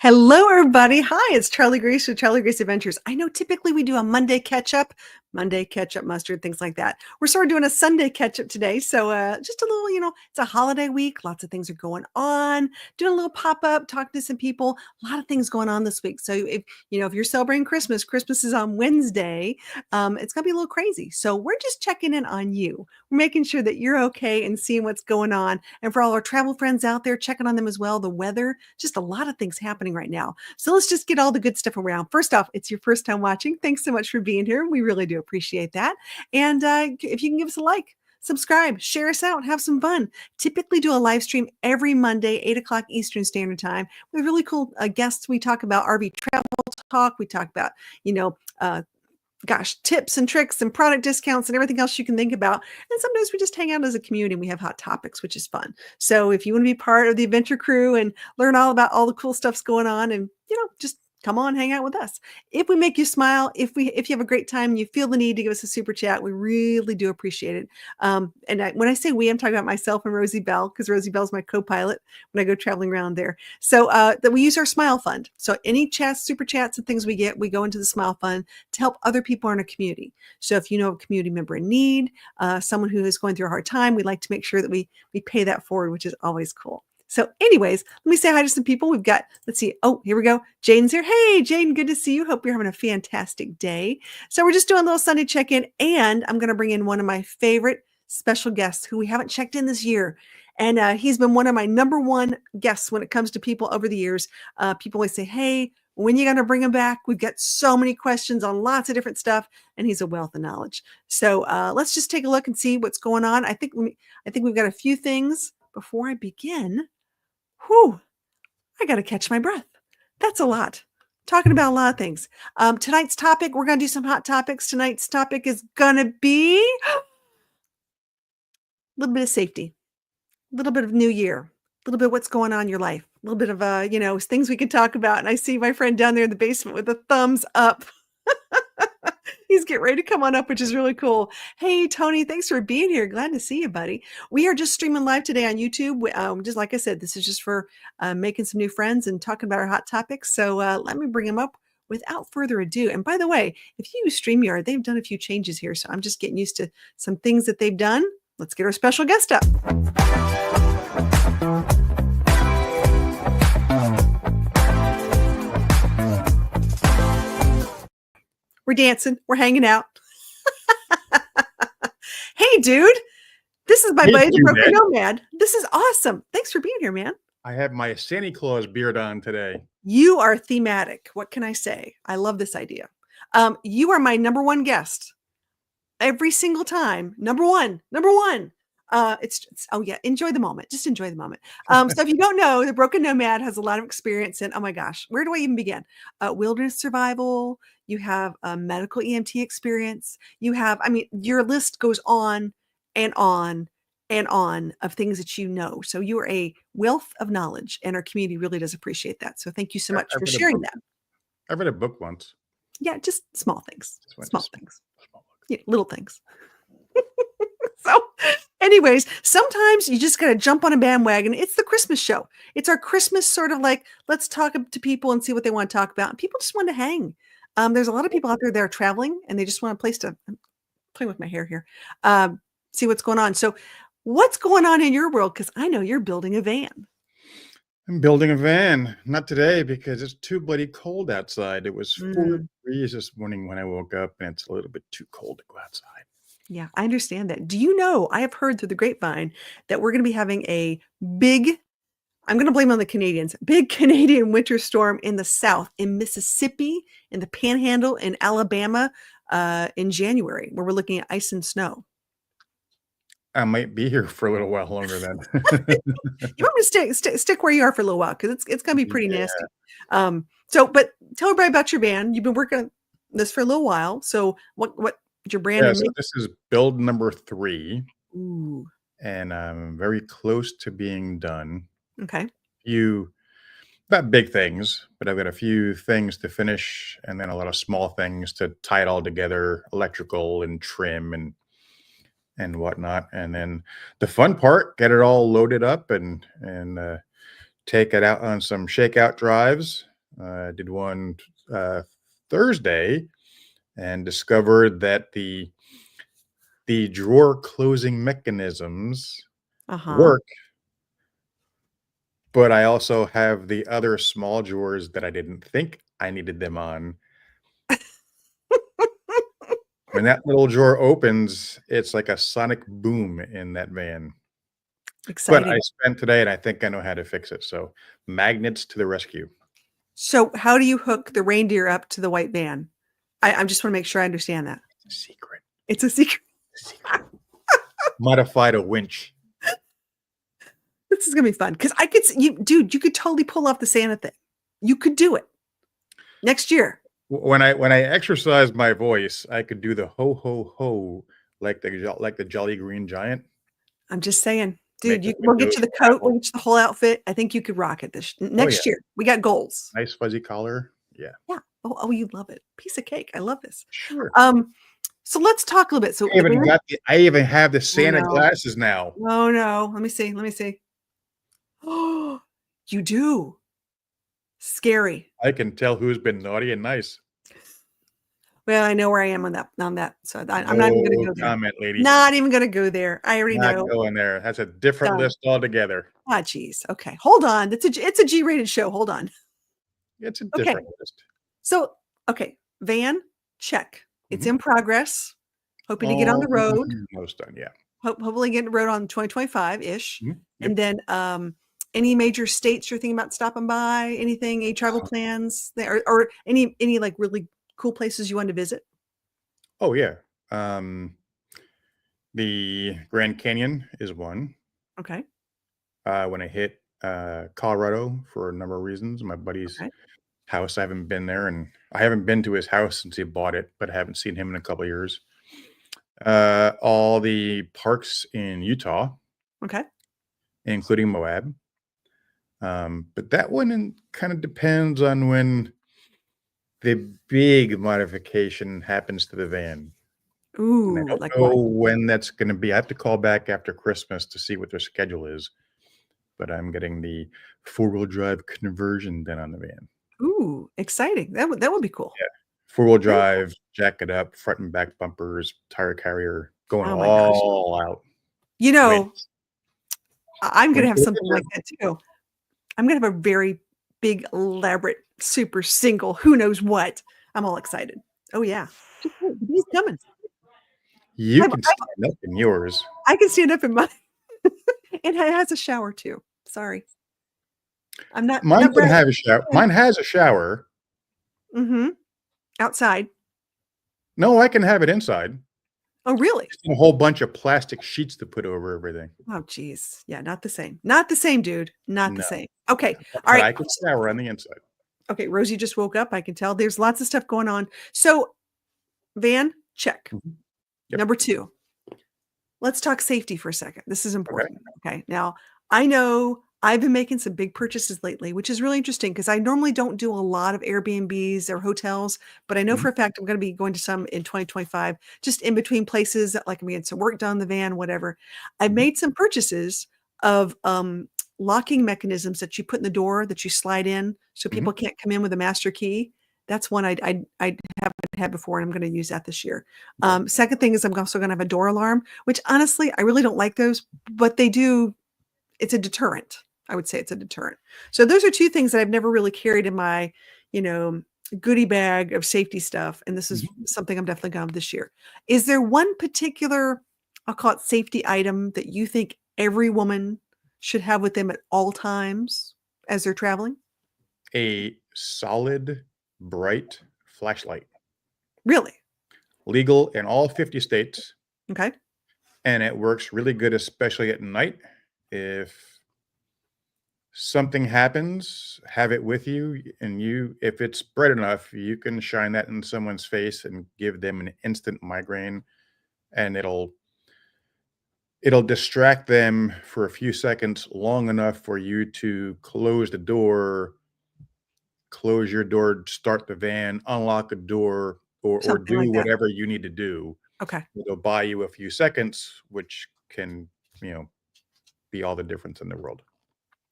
Hello, everybody. Hi, it's Charlie Grace with Charlie Grace Adventures. I know typically we do a Monday ketchup, mustard, things like that. We're sort of doing a Sunday catch up today. So just a little, it's a holiday week. Lots of things are going on. Doing a little pop up, talking to some people. A lot of things going on this week. So if you're celebrating Christmas, Christmas is on Wednesday. It's gonna be a little crazy. So we're just checking in on you. We're making sure that you're okay and seeing what's going on. And for all our travel friends out there, checking on them as well. The weather, just a lot of things happening right now. So let's just get all the good stuff around. First off, it's your first time watching. Thanks so much for being here. We really do appreciate that. And if you can give us a like, subscribe, share us out, have some fun. Typically do a live stream every Monday, 8 o'clock Eastern Standard Time with really cool guests. We talk about RV travel talk. We talk about, tips and tricks and product discounts and everything else you can think about. And sometimes we just hang out as a community and we have hot topics, which is fun. So if you want to be part of the adventure crew and learn all about all the cool stuff's going on and, just come on, hang out with us. If we make you smile, if you have a great time and you feel the need to give us a super chat, we really do appreciate it. When I say we, I'm talking about myself and Rosie Bell, because Rosie Bell's my co-pilot when I go traveling around there. So that we use our Smile Fund. So any chats, super chats and things we get, we go into the Smile Fund to help other people in our community. So if you know a community member in need, someone who is going through a hard time, we'd like to make sure that we pay that forward, which is always cool. So anyways, let me say hi to some people. We've got, let's see. Oh, here we go. Jaden's here. Hey, Jaden, good to see you. Hope you're having a fantastic day. So we're just doing a little Sunday check-in, and I'm going to bring in one of my favorite special guests who we haven't checked in this year. And he's been one of my number one guests when it comes to people over the years. People always say, hey, when are you going to bring him back? We've got so many questions on lots of different stuff, and he's a wealth of knowledge. So let's just take a look and see what's going on. I think we've got a few things before I begin. Whew, I got to catch my breath. That's a lot. Talking about a lot of things. Tonight's topic, we're going to do some hot topics. Tonight's topic is going to be a little bit of safety, a little bit of new year, a little bit of what's going on in your life, a little bit of, things we can talk about. And I see my friend down there in the basement with a thumbs up. He's getting ready to come on up, which is really cool. Hey, Tony, thanks for being here. Glad to see you, buddy. We are just streaming live today on YouTube. Just like I said, this is just for making some new friends and talking about our hot topics. So let me bring them up without further ado. And by the way, if you use StreamYard, they've done a few changes here. So I'm just getting used to some things that they've done. Let's get our special guest up. We're dancing. We're hanging out. Hey, dude. This is my buddy, the Broken Nomad. This is awesome. Thanks for being here, man. I have my Santa Claus beard on today. You are thematic. What can I say? I love this idea. You are my number one guest. Every single time. Number one. Enjoy the moment. Just enjoy the moment. So if you don't know, the Broken Nomad has a lot of experience in, oh my gosh, where do I even begin? Wilderness survival. You have a medical EMT experience. You have, your list goes on and on and on of things that you know. So you are a wealth of knowledge, and our community really does appreciate that. So thank you so much for sharing that. I read a book once. Yeah, just small things. Small things. Yeah, little things. So anyways, sometimes you just got to jump on a bandwagon. It's the Christmas show. It's our Christmas sort of like, let's talk to people and see what they want to talk about. And people just want to hang. There's a lot of people out there that are traveling and they just want a place to play with my hair here. See what's going on. So what's going on in your world? Because I know you're building a van. I'm building a van. Not today because it's too bloody cold outside. It was 4 degrees this morning when I woke up, and it's a little bit too cold to go outside. Yeah, I understand that. Do you know, I have heard through the grapevine that we're going to be having a big, I'm going to blame it on the Canadians, big Canadian winter storm in the South, in Mississippi, in the Panhandle, in Alabama, in January, where we're looking at ice and snow. I might be here for a little while longer then. You want me to stick where you are for a little while, because it's going to be pretty nasty. But tell everybody about your van. You've been working on this for a little while. So what your brand? Yeah, so this is build number 3. Ooh. And I'm very close to being done. Okay. Not big things, but I've got a few things to finish, and then a lot of small things to tie it all together, electrical and trim and whatnot. And then the fun part, get it all loaded up and take it out on some shakeout drives I did one uh, Thursday and discovered that the drawer closing mechanisms Uh-huh. work, but I also have the other small drawers that I didn't think I needed them on. When that little drawer opens, it's like a sonic boom in that van. But I Exciting. spent today and I think I know how to fix it. So magnets to the rescue. So how do you hook the reindeer up to the white van? I just want to make sure I understand that. Secret. It's a secret. Secret. Modified a winch. This is gonna be fun because I could you, dude. You could totally pull off the Santa thing. You could do it next year. When I exercise my voice, I could do the ho ho ho like the Jolly Green Giant. I'm just saying, Make dude. the We'll get windows you the coat. We'll rattle. get you the whole outfit. I think you could rock it this Oh yeah, next year. We got goals. nice fuzzy collar. Yeah, Yeah. Oh, you love it. Piece of cake. I love this. sure. Um, so let's talk a little bit. So the band. I even have the Oh Santa no. glasses now. Oh no. Let me see. Let me see. Oh, you do. Scary. I can tell who's been naughty and nice. Well, I know where I am on that. So I'm not even going to No go there. comment, lady. Not even going to go there. I already Not know. going there. That's a different Done. list altogether. Ah, geez. Okay, hold on. It's a G-rated show. Hold on. It's a Okay. different list. So, okay, van check. It's Mhm. in progress. Hoping to get on the road. Almost done, yeah. Hopefully get on the road on 2025 ish. Mhm. And Yep. then, any major states you're thinking about stopping by? Anything? Any travel plans there, or any like really cool places you want to visit? Oh, yeah. Um, the Grand Canyon is one. Okay. When I hit, Colorado for a number of reasons, my buddy's Okay. house, I haven't been there, and I haven't been to his house since he bought it, but I haven't seen him in a couple of years. All the parks in Utah, Okay. including Moab. But that one kind of depends on when the big modification happens to the van. And I Ooh, don't like know what? when that's gonna be. I have to call back after Christmas to see what their schedule is, but I'm getting the four-wheel drive conversion done on the van. Ooh, exciting. That would be cool. Yeah. Four-wheel Very cool. drive, jack it up, front and back bumpers, tire carrier, going Oh my gosh. all out. You know, Winch. I'm gonna Winch have for the something like picture. that too. I'm gonna have a very big, elaborate, super single, who knows what. I'm all excited. Oh yeah. Just wait, he's coming. You I've, can I've, stand up in yours. I can stand up in mine. It has a shower too. Sorry. I'm Mine not can bragging. have a shower. Mine has a shower. Mm-hmm. Outside. No, I can have it inside. Oh, really? Just a whole bunch of plastic sheets to put over everything. Oh, geez. Yeah, not the same. Not the same, dude. Not the No, same. Okay. All but right. I can shower on the inside. Okay. Rosie just woke up. I can tell there's lots of stuff going on. So, van, check. Mhm. Yep. Number two, let's talk safety for a second. This is Okay. important. Okay. Now, I know I've been making some big purchases lately, which is really interesting because I normally don't do a lot of Airbnbs or hotels, but I know Mhm. for a fact I'm going to be going to some in 2025, just in between places, like I'm getting some work done in the van, whatever. I've Mhm. made some purchases of locking mechanisms that you put in the door that you slide in so Mhm. people can't come in with a master key. That's one I haven't had before, and I'm going to use that this year. Okay. Second thing is I'm also going to have a door alarm, which honestly, I really don't like those, but they do. It's a deterrent. I would say it's a deterrent. So those are two things that I've never really carried in my, you know, goodie bag of safety stuff. And this is Mhm. something I'm definitely going to have this year. Is there one particular, I'll call it safety item that you think every woman should have with them at all times as they're traveling? A solid, bright flashlight. Really? Legal in all 50 states, Okay. and it works really good, especially at night. If something happens, have it with you, and if it's bright enough, you can shine that in someone's face and give them an instant migraine, and it'll distract them for a few seconds long enough for you to close the door, close your door, start the van, unlock a door, or Something do like that. whatever you need to do. Okay. It'll buy you a few seconds, which can, you know, be all the difference in the world.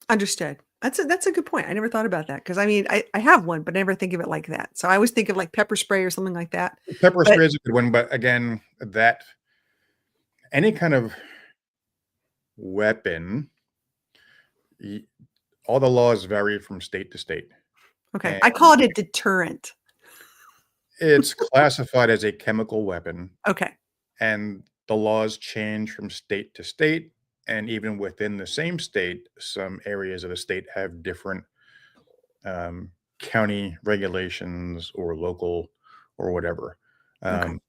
Understood. That's a good point. I never thought about that because I mean, I have one, but I never think of it like that. So I always think of like pepper spray or something like that. Pepper But spray is a good one, but again, that any kind of weapon, y all the laws vary from state to state, okay, and I call it a deterrent. it's classified as a chemical weapon, Okay. and the laws change from state to state, and even within the same state, some areas of the state have different, um, county regulations or local or whatever. Okay. Um,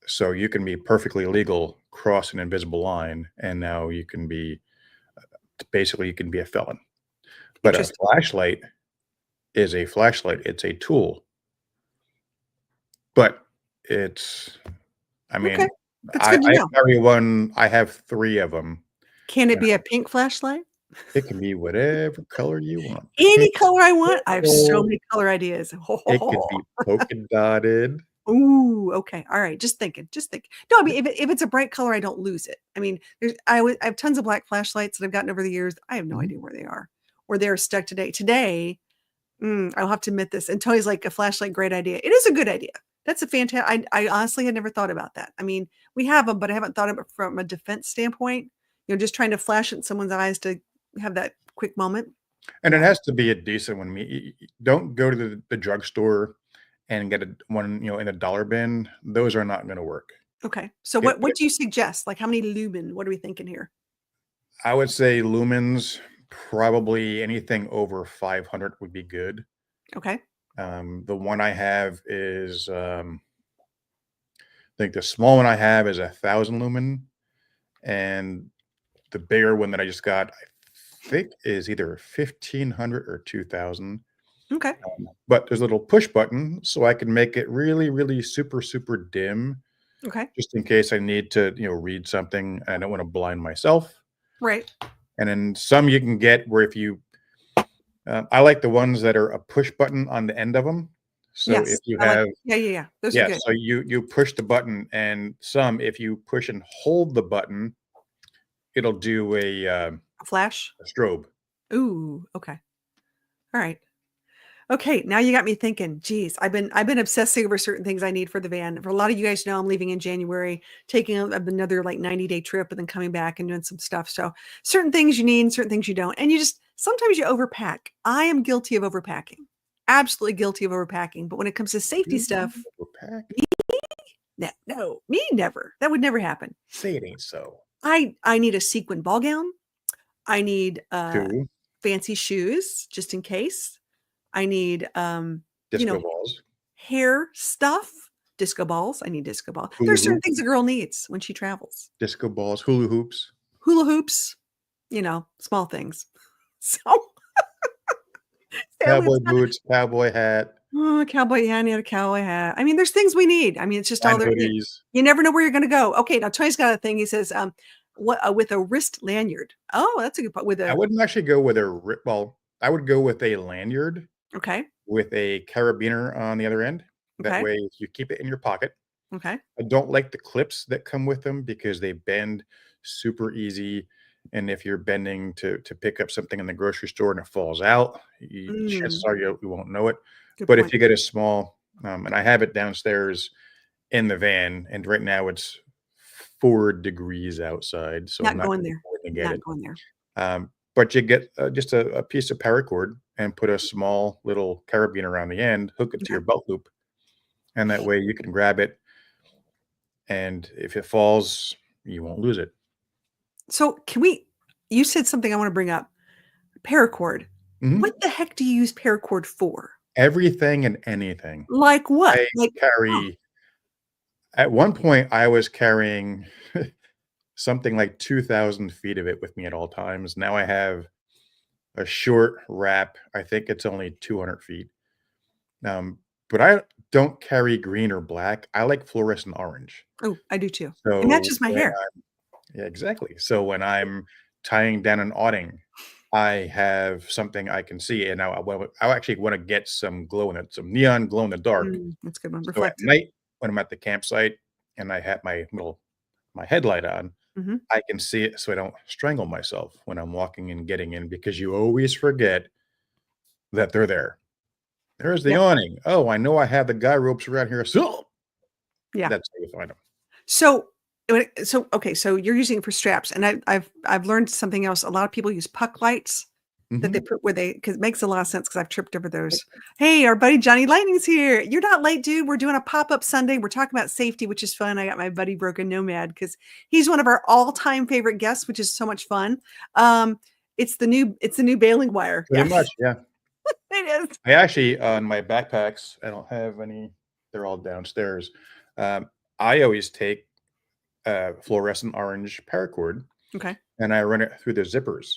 so you can be perfectly legal, cross an invisible line, and now you can be basically you can be a felon. But a Interesting. flashlight is a flashlight. It's a tool, but it's I Okay. mean, That's I good to I know. carry one. I have 3 of them. Can it be a pink flashlight? It can be whatever color you want. Pink, Any color I want? I have so purple, many color ideas. it could be polka dotted. Ooh, okay. All right. Just thinking. Just think. No, I mean, if it's a bright color, I don't lose it. I mean, I have tons of black flashlights that I've gotten over the years. I have no Mhm. idea where they are, or they're stuck today. Today, I'll have to admit this. And Tony's like a flashlight, great idea. It is a good idea. That's a fantastic. I honestly had never thought about that. I mean, we have them, but I haven't thought of it from a defense standpoint. Just trying to flash it in someone's eyes to have that quick moment. And it Yeah. has to be a decent one. Don't go to the drugstore and get a one, in a dollar bin. Those are not gonna work. Okay. So Get what do you suggest? Like how many lumen? What are we thinking here? I would say lumens, probably anything over 500 would be good. Okay. The one I have is, I think the small one I have is 1,000 lumen, and the bigger one that I just got, I think is either 1,500 or 2,000. Okay. But there's a little push button, so I can make it really, really super, super dim, Okay. just in case I need to, read something and I don't want to blind myself. Right. And then some you can get where if you I like the ones that are a push button on the end of them. So if Yes. you I like have yeah, yeah, yeah. Those are yeah, good. so you push the button, and some if you push and hold the button, it'll do A flash? a strobe. Ooh, okay. All right. Okay, now you got me thinking. Geez, I've been obsessing over certain things I need for the van. For a lot of you guys know, I'm leaving in January, taking another like 90-day trip, and then coming back and doing some stuff. So certain things you need, certain things you don't, and you just sometimes you overpack. I am guilty of overpacking, absolutely guilty of overpacking. But when it comes to safety You stuff, overpack? no, no, me never. That would never happen. Say it ain't so. I need a sequin ball gown. I need Two fancy shoes just in case. I need you disco know, balls, hair stuff, disco balls. I need disco balls. hula There's certain hoop, things a girl needs when she travels. disco balls, hula hoops, Hula hoops, small things. So sadly, cowboy it's not boots, cowboy hat, oh, cowboy. Yeah, I need a cowboy hat. I mean, there's things we need. I mean, it's just all and there. hoodies. You never know where you're going to go. Okay, now Tony's got a thing. He says, what with a wrist lanyard. Oh, that's a good part. With I a wouldn't actually go with well, I would go with a lanyard okay, with a carabiner on the other end. That okay, way you keep it in your pocket. okay. I don't like the clips that come with them because they bend super easy, and if you're bending to pick up something in the grocery store and it falls out, chances Mm, are you won't know it. good But if point. you get a small, and I have it downstairs in the van, and right now it's 4 degrees outside, so I'm Not not going there. going to get Not it. going there. But you get just a piece of paracord and put a small little carabiner around the end, hook it to Okay. your belt loop, and that way you can grab it, and if it falls, you won't lose it. So can we you said something I want to bring up. Paracord. Mhm. What the heck do you use paracord for? Everything and anything. Like what? I Like oh, carry at one point, I was carrying something like 2,000 feet of it with me at all times. Now I have a short wrap. I think it's only 200 feet. But I don't carry green or black. I like fluorescent orange. oh, I do too. It So matches my when hair. yeah, exactly. So when I'm tying down an awning, I have something I can see, and I actually wanna get some neon glow in the dark. That's a good one. So at Reflective. night, when I'm at the campsite and I have my headlight on, Mhm. I can see it so I don't strangle myself when I'm walking and getting in because you always forget that they're there. There's the Yep. awning. Oh, I know I have the guy ropes around here. So Yeah. that's how you find them. So, okay, so you're using it for straps, and I've learned something else. A lot of people use puck lights that they Mhm. put where they because it makes a lot of sense because I've tripped over those. Hey, our buddy Johnny Lightning's here. You're not late, dude. We're doing a pop-up Sunday. We're talking about safety, which is fun. I got my buddy Broken Nomad because he's one of our all-time favorite guests, which is so much fun. It's the new bailing wire. Pretty Yeah, much, yeah. it is. I actually, on my backpacks, I don't have any, they're all downstairs. I always take fluorescent orange paracord Okay. and I run it through the zippers.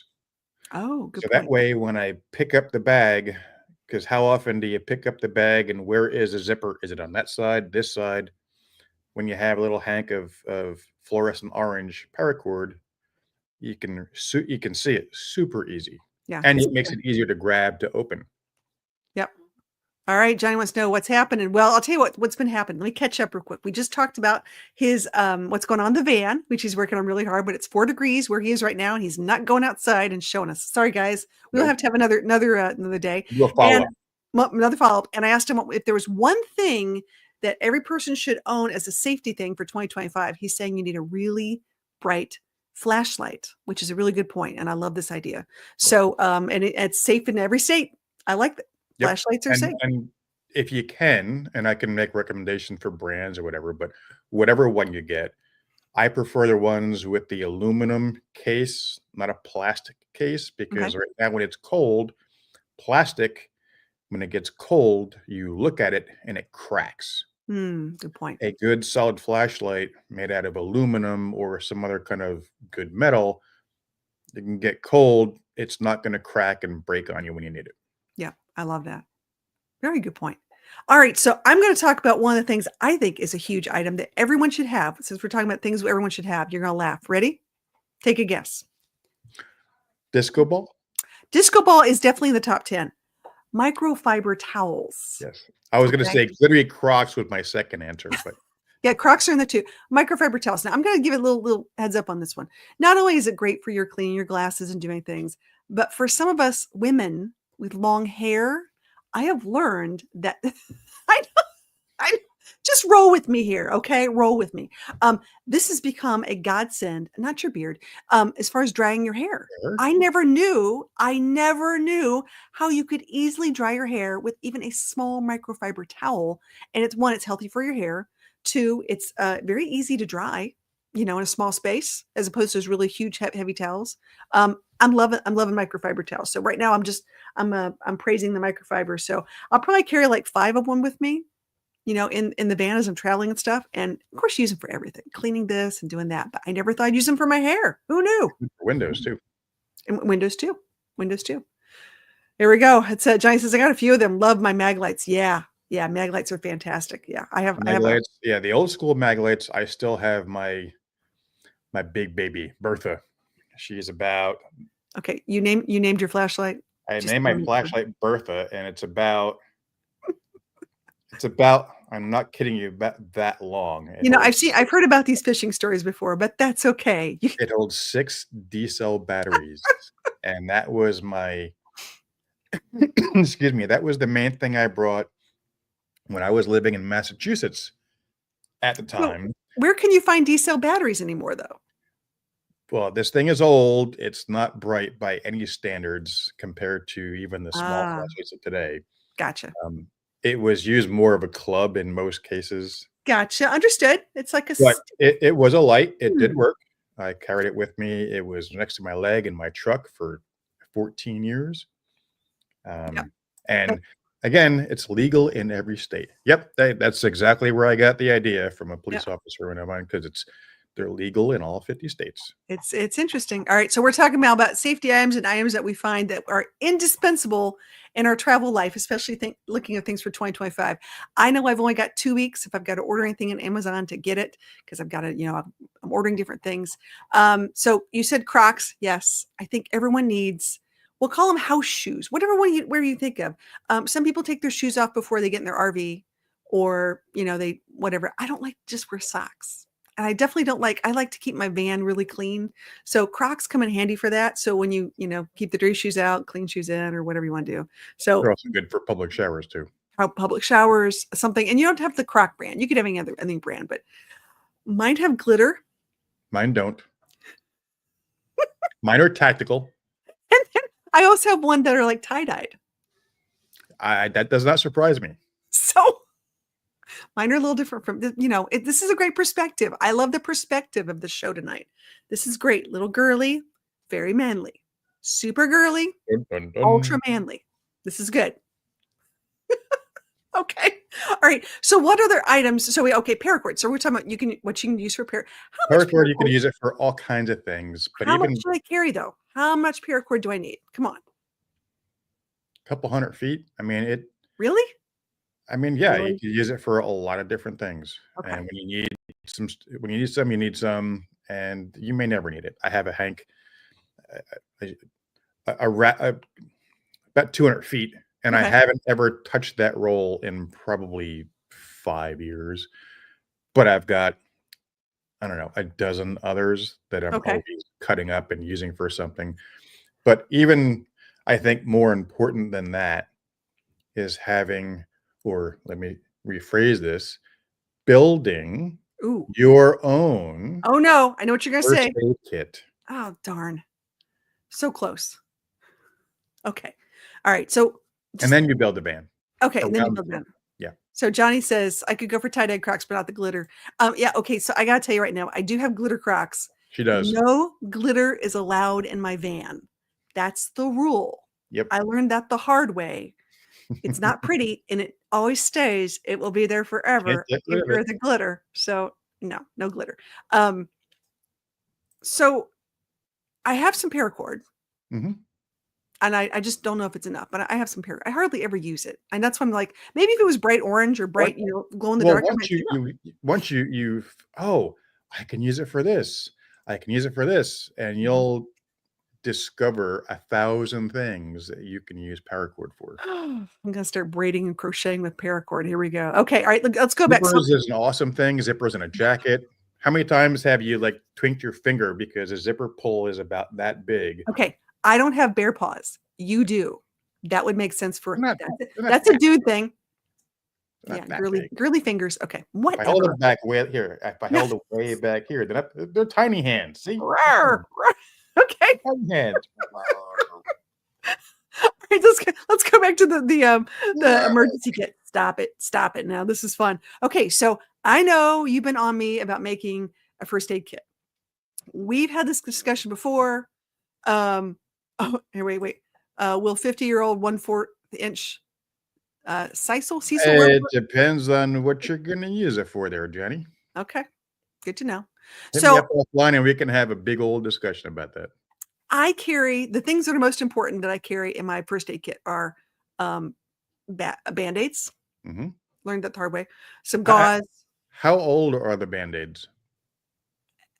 Oh, good So that point. way, when I pick up the bag, because how often do you pick up the bag and where is the zipper? Is it on that side, this side? When you have a little hank of fluorescent orange paracord, you can see it super easy, Yeah. and it makes it easier to grab to open. Yep. All right, Johnny wants to know what's happening. Well, I'll tell you what's been happening. Let me catch up real quick. We just talked about his what's going on in the van, which he's working on really hard, but it's 4 degrees where he is right now, and he's not going outside and showing us. Sorry, guys. We'll have Nope. to have another day. Do a And follow-up. another follow-up. And I asked him if there was one thing that every person should own as a safety thing for 2025. He's saying you need a really bright flashlight, which is a really good point, and I love this idea. So and it's safe in every state. I like that. Yep, Flashlights are safe. and if you can, and I can make recommendations for brands or whatever, but whatever one you get, I prefer the ones with the aluminum case, not a plastic case, Okay. because right now when it's cold, plastic, when it gets cold, you look at it and it cracks. Good point. A good solid flashlight made out of aluminum or some other kind of good metal, it can get cold, it's not gonna crack and break on you when you need it. Yeah, I love that. Very good point. All right, so I'm going to talk about one of the things I think is a huge item that everyone should have. Since we're talking about things everyone should have, you're going to laugh. Ready? Take a guess. Disco ball? Disco ball is definitely in the top 10. Microfiber towels. Yes. I was gonna Okay. say glittery Crocs was my second answer, but Yeah, Crocs are in the two. Microfiber towels. Now, I'm going to give it a little heads up on this one. Not only is it great for your cleaning your glasses and doing things, but for some of us women with long hair, I have learned that I I just roll with me here, okay? Roll with me. This has become a godsend, not your beard, as far as drying your hair. sure. I never knew how you could easily dry your hair with even a small microfiber towel. And it's one, it's healthy for your hair. Two, it's very easy to dry, in a small space, as opposed to those really huge, heavy towels. I'm loving microfiber towels. So right now, I'm praising the microfiber. So I'll probably carry like 5 of them with me, in the van as I'm traveling and stuff. And of course, use them for everything, cleaning this and doing that. But I never thought I'd use them for my hair. Who knew? Windows too. And Windows too. Windows too. Here we go. It's Johnny says I got a few of them. Love my mag lights. Yeah, yeah, mag lights are fantastic. Yeah, I have a Maglites, yeah, the old school Maglites, I still have my big baby, Bertha. She's about okay. You named your flashlight. I Just named my wanna make sure. flashlight Bertha, and it's about I'm not kidding you, about that long. I've heard about these fishing stories before, but that's okay. It holds 6 D-cell batteries, and that was my excuse me, that was the main thing I brought when I was living in Massachusetts at the So, time. where can you find D cell batteries anymore, though? Well, this thing is old, it's not bright by any standards compared to even the small Ah, flashlights of today. gotcha. Um, it was used more of a club in most cases, Gotcha. Understood. It's like a but it was a light, it did hmm. work. I carried it with me, it was next to my leg in my truck for 14 years. Yep. And again, it's legal in every state. Yep, that's exactly where I got the idea from a Yeah. police officer when I went because they're legal in all 50 states. It's interesting. All right, so we're talking about safety items and items that we find that are indispensable in our travel life, especially looking at things for 2025. I know I've only got 2 weeks if I've got to order anything in Amazon to get it because I've got to, I'm ordering different things. So you said Crocs, yes. I think everyone needs. We'll call them house shoes, whatever one where you think of. Some people take their shoes off before they get in their RV, or they whatever. I don't like to just wear socks. And I definitely don't like, I like to keep my van really clean. So Crocs come in handy for that. So when you keep the dirty shoes out, clean shoes in, or whatever you want to do. They're So also good for public showers too. how public showers, something, and you don't have the Croc brand. You could have any brand, but mine have glitter. Mine don't. Mine are tactical. And then I also have one that are like tie-dyed. That does not surprise me. So mine are a little different from, this is a great perspective. I love the perspective of the show tonight. This is great. Little girly, very manly, super girly, Dun, dun, ultra dun. manly. This is good. Okay. All right. So what other items? So okay, paracord. So we're talking about what you can use for How much Paracord, you can paracord? use it for all kinds of things, but How much even should I carry though? How much paracord do I need? Come on. a couple 100 feet. Really? Yeah, you Really? can use it for a lot of different things. Okay. And when you need some, you need some, and you may never need it. I have a Hank, a, about 200 feet, and I Okay. haven't ever touched that roll in probably 5 years. But I've got, I don't know, a dozen others that I'm Okay. always cutting up and using for something. But even I think more important than that is having, or let me rephrase this, building Ooh. your own Oh no. I know what you're gonna first say. aid kit. Oh darn. So close. Okay. All right. So And just then you build a van okay, and then you around the build van. them. Yeah, So Johnny says I could go for tie-dyed Crocs, but not the glitter. Yeah, okay. So I gotta tell you right now, I do have glitter Crocs. she does. No glitter is allowed in my van. That's the rule. Yep. I learned that the hard way. It's not pretty and it always stays. It will be there Can't forever. I get rid can't of get rid it. of the glitter. So no, no glitter. Um, so I have some paracord. Mhm. And I just don't know if it's enough, but I have some paracord. I hardly ever use it. And that's why I'm like, maybe if it was bright orange or What bright, glow in the Well, dark, I might say, no. once you've, "Oh, I can use it for this. I can use it for this," and Mhm. you'll discover 1,000 things that you can use paracord for. I'm gonna start braiding and crocheting with paracord. Here we go. Okay, all right, let's go back. So Zippers is an awesome thing, zippers in a jacket. How many times have you, like, twinked your finger because a zipper pull is about that big? okay, I don't have bear paws. You do. That would make sense They're for not they're not that's a that dude thing. they're Yeah, not that big. girly fingers. Okay, If I held whatever. them back way here, if I held it way back here, they're tiny hands, see? Rawr, rawr. Okay. They're tiny hands. Right, let's go back to the emergency kit. Stop it. Stop it now. This is fun. Okay, so I know you've been on me about making a first aid kit. We've had this discussion before. Oh, here, wait. Will 50-year-old 1/4 inch Cecil work? It depends on what you're gonna use it for there, Jenny. Okay, good to know. Hit me So up offline and we can have a big old discussion about that. I carry the things that are most important that I carry in my first aid kit are um, band-aids. Mhm. Learned that the hard way. Some Ho gauze, how old are the Band-Aids?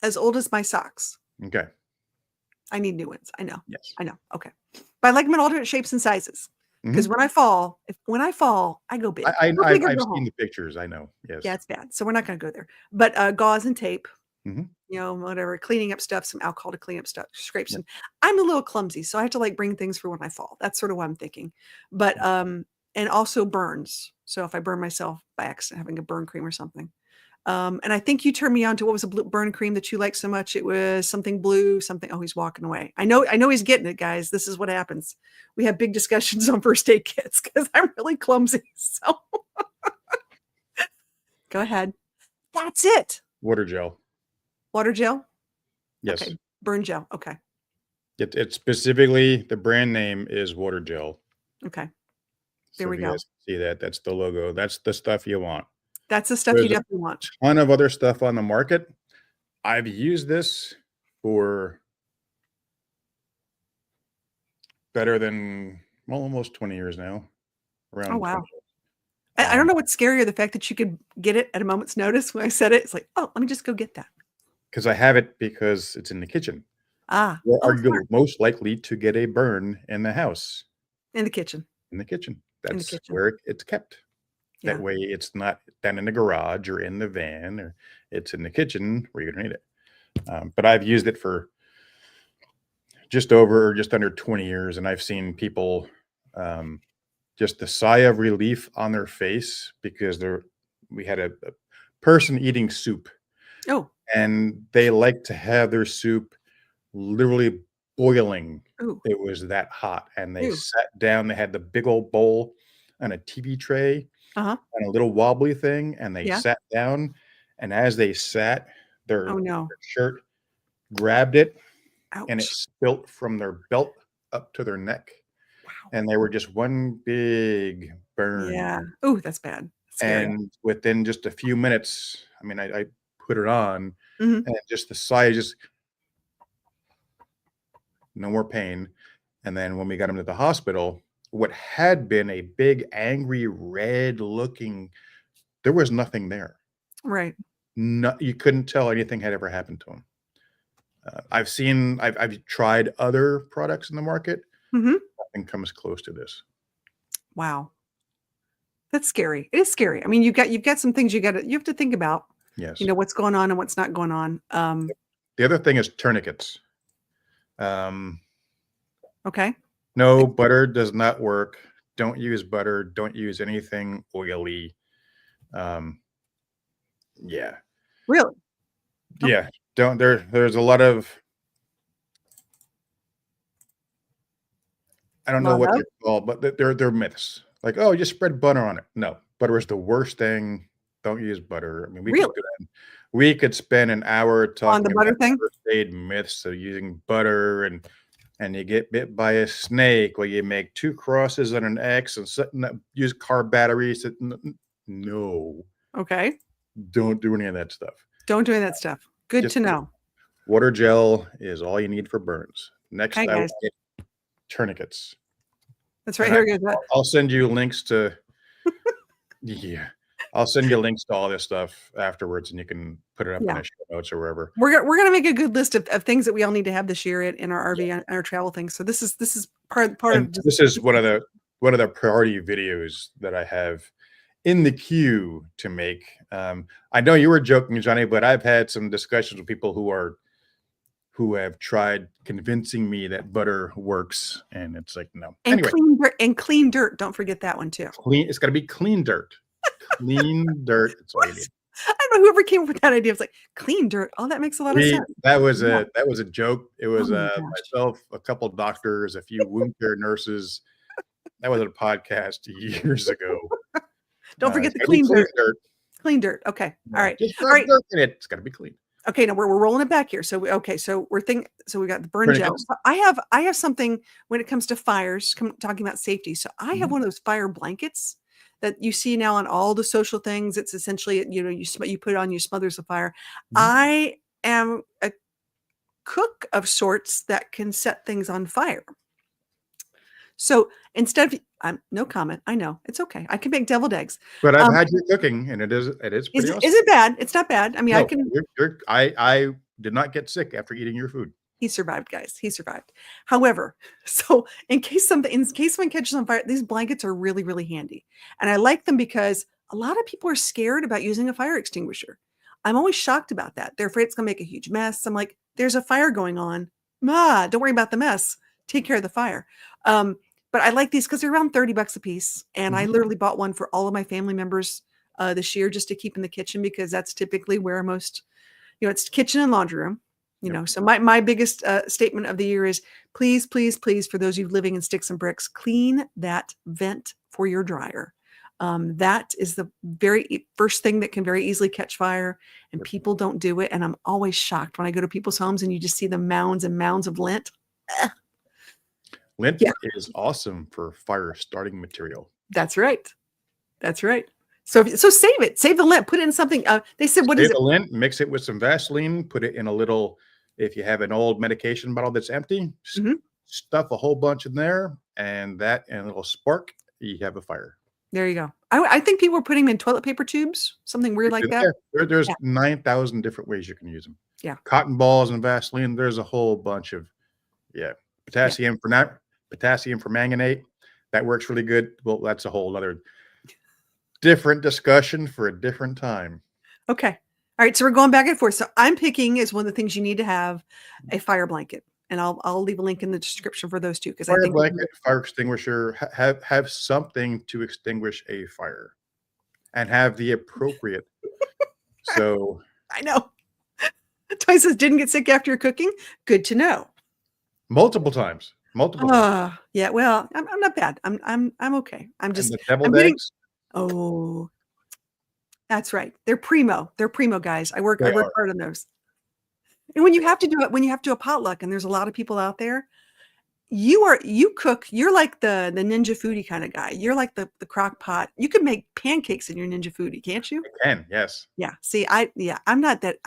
as old as my socks. Okay. I need new ones. I know. Yes. I know. Okay. But I like them in alternate shapes and sizes because Mhm. when I fall, I go big. Go I big or I've go seen home. the pictures, I know, Yeah, yes. it's bad. So we're not going to go there. But gauze and tape, Mhm. whatever, cleaning up stuff, some alcohol to clean up stuff, scrapes. Yep. And I'm a little clumsy, so I have to like bring things for when I fall. That's sort of what I'm thinking. But and also burns. So if I burn myself by accident, having a burn cream or something. And I think you turned me on to what was a burn cream that you like so much. It was something blue, something. Oh, he's walking away. I know he's getting it, guys. This is what happens. We have big discussions on first aid kits because I'm really clumsy. So go ahead. That's it. Water gel. Water gel. Yes. Okay. Burn gel. Okay. It's specifically the brand name is water gel. Okay. There So we if you go. guys see that, that's the logo. That's the stuff you want. That's the stuff you There's a definitely want. ton of other stuff on the market. I've used this for better than, well, almost 20 years now, Oh around 20 wow. years. I don't know what's scarier, the fact that you could get it at a moment's notice. When I said it, it's like, oh, let me just go get that. Because I have it because it's in the kitchen. Ah, Where oh, are you smart. most likely to get a burn in the house? In the kitchen. In the kitchen. In the That's kitchen. where it's kept. That Yeah. way it's not down in the garage or in the van, or it's in the kitchen where you're gonna need it. But I've used it for just under 20 years, and I've seen people, um, just the sigh of relief on their face because we had a person eating soup, Oh, and they like to have their soup literally boiling. ooh, It was that hot, and they ooh. sat down. They had the big old bowl on a TV tray Uh-huh. on a little wobbly thing, and they Yeah. sat down. And as they sat, Oh, their no. shirt grabbed it, and it Ouch. spilt from their belt up to their neck, Wow. and they were just one big burn. Yeah. Ooh, that's bad. Scary. And within just a few minutes, I mean, I put it on, Mhm. and just the sight, just no more pain. And then when we got him to the hospital, what had been a big, angry, red looking, there was nothing there. Right. No, you couldn't tell anything had ever happened to him. I've tried other products in the market. Mhm. Nothing comes close to this. Wow. That's scary. It is scary. I mean, you've got some things you have to think about, Yes. what's going on and what's not going on. The other thing is tourniquets. Um, Okay. no, butter does not work. Don't use butter. Don't use anything oily. Um, yeah, Really? Okay. yeah. Don't there's a lot of, I don't know Lot what of? they're called, but they're myths. Like, oh, just spread butter on it. No, butter is the worst thing. Don't use butter. I mean, Really? we could spend an hour On the talking butter about thing? first aid myths of using butter, and you get bit by a snake, well, you make two crosses and an X and setting up, use car batteries. No, Okay. don't do any of that stuff. Don't do any of that stuff. Good Just to know. water gel is all you need for burns. Next, Okay, I would guys. get tourniquets. That's right. And Here goes that. I'll send you links to, yeah, I'll send you links to all this stuff afterwards, and you can put it up in Yeah. the show notes or wherever. We're gonna make a good list of things that we all need to have this year in our Yeah. RV and our travel things. So this is part And of just this is one of the priority videos that I have in the queue to make. I know you were joking, Johnny, but I've had some discussions with people who have tried convincing me that butter works, and it's like, no. and Anyway, clean dirt. Don't forget that one too. clean. It's got to be clean dirt. Clean dirt. That's all you What? need. I don't know whoever came up with that idea. It's like clean dirt. Oh, that makes a lot of We sense. Yeah. that was a joke. It Oh was my gosh. myself, a couple doctors, a few wound care nurses. That was a podcast years ago. Don't forget It's the got to be clean clean dirt. dirt. Clean dirt. Okay. All Yeah, right. just All rub right. dirt in it. It's got to be clean. Okay. Now we're rolling it back here. So so we got the burn gel. Tourniquets. So I have something when it comes to fires, talking about safety. So I have Mhm, one of those fire blankets that you see now on all the social things. It's essentially, you put it on, you smothers the fire. mhm. I am a cook of sorts that can set things on fire. So instead of no comment. I know it's okay. I can make deviled eggs. But I've Um, had your cooking, and it is is pretty it is awesome. it bad? It's not bad. I mean, I No, can. I did not get sick after eating your food. He survived, guys. He survived. However, so in case someone catches on fire, these blankets are really, really handy. And I like them because a lot of people are scared about using a fire extinguisher. I'm always shocked about that. They're afraid it's going to make a huge mess. I'm like, there's a fire going on. Don't worry about the mess. Take care of the fire. Um, but I like these because they're around $30 a piece. And I Mhm. literally bought one for all of my family members this year just to keep in the kitchen because that's typically where most, it's kitchen and laundry room. Yep. So my biggest statement of the year is please, please, please, for those of you living in sticks and bricks, clean that vent for your dryer. That is the very first thing that can very easily catch fire, and Yep. people don't do it. And I'm always shocked when I go to people's homes and you just see the mounds and mounds of lint. Eh, Lint yeah, is awesome for fire starting material. that's right. That's right. So save it. Save the lint. Put it in something. They said, what is Save it? the lint, mix it with some Vaseline, put it in a little, if you have an old medication bottle that's empty, Mhm. stuff a whole bunch in there, and a little spark, you have a fire. There you go. I think people were putting them in toilet paper tubes, something weird like that. There's Yeah. 9,000 different ways you can use them. Yeah. Cotton balls and Vaseline, there's a whole bunch of, yeah. Yeah. Potassium permanganate, that works really good. Well, that's a whole other. different discussion for a different time. Okay. All right. So we're going back and forth. So I'm picking as one of the things you need to have a fire blanket. And I'll leave a link in the description for those two because I Fire think blanket, fire extinguisher, have something to extinguish a fire, and have the appropriate. So I know. Toy says didn't get sick after your cooking. Good to know. multiple times, multiple times. Yeah. Well, I'm not bad. I'm okay. And the deviled I'm getting. eggs, Oh, that's right. They're primo. They're primo guys. I they work are. hard on those. And when you have to do it, when you have to do a potluck, and there's a lot of people out there, you cook. You're like the ninja foodie kind of guy. You're like the crock pot. You can make pancakes in your ninja foodie, can't you? I can, yes. Yeah. See, I'm not that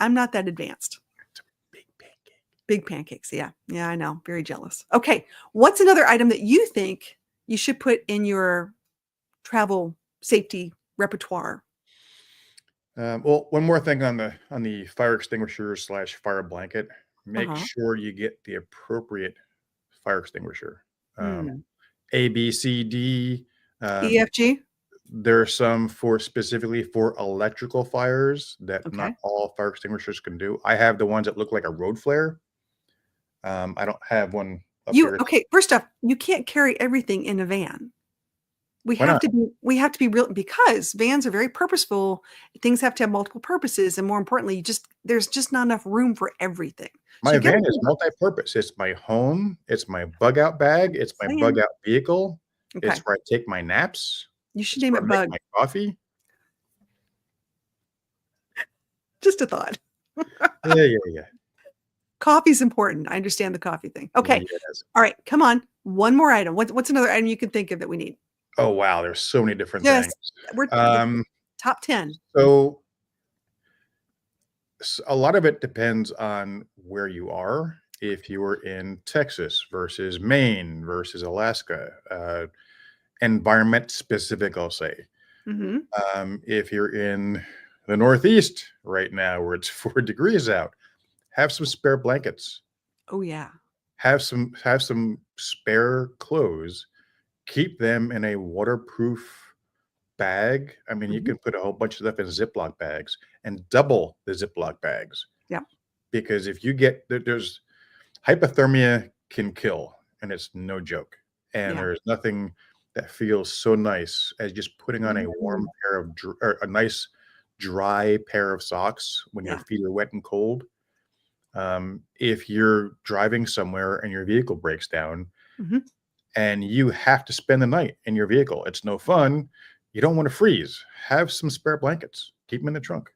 advanced. It's a big pancake. Big pancakes. Yeah. Yeah, I know. Very jealous. Okay. What's another item that you think you should put in your travel safety repertoire? Well, one more thing on the fire extinguisher slash fire blanket. Make Uh-huh. sure you get the appropriate fire extinguisher. Um, Hmm. A, B, C, D. Um, EFG. there are some for specifically for electrical fires that not Okay. all fire extinguishers can do. I have the ones that look like a road flare. I don't have one up You here. okay, first off, you can't carry everything in a van. We Why have not? to be we have to be real because vans are very purposeful. Things have to have multiple purposes, and more importantly, there's just not enough room for everything. So My you got to van is multi-purpose. It's my home. It's my bug out bag. It's my bug saying, out vehicle. It's okay, where I take my naps. you should It's name where I it make bug. my coffee. Just a thought. Yeah, yeah, yeah. Coffee's important. I understand the coffee thing. Okay. Yes. All right, come on. One more item. What's another item you can think of that we need? Oh, wow, there's so many different things. Just we're Um, top 10. so a lot of it depends on where you are. If you were in Texas versus Maine versus Alaska, environment specific, I'll say. Mhm. If you're in the Northeast right now, where it's 4 degrees out, have some spare blankets. Oh, yeah. Have some spare clothes. Keep them in a waterproof bag. I mean, you Mhm. can put a whole bunch of stuff in Ziploc bags and double the Ziploc bags Yeah. because if you get there's hypothermia can kill, and it's no joke. And Yeah. there's nothing that feels so nice as just putting on a Mhm. warm pair of or a nice dry pair of socks when your Yeah. feet are wet and cold. If you're driving somewhere and your vehicle breaks down Mhm. and you have to spend the night in your vehicle, it's no fun. You don't want to freeze. Have some spare blankets. Keep them in the trunk.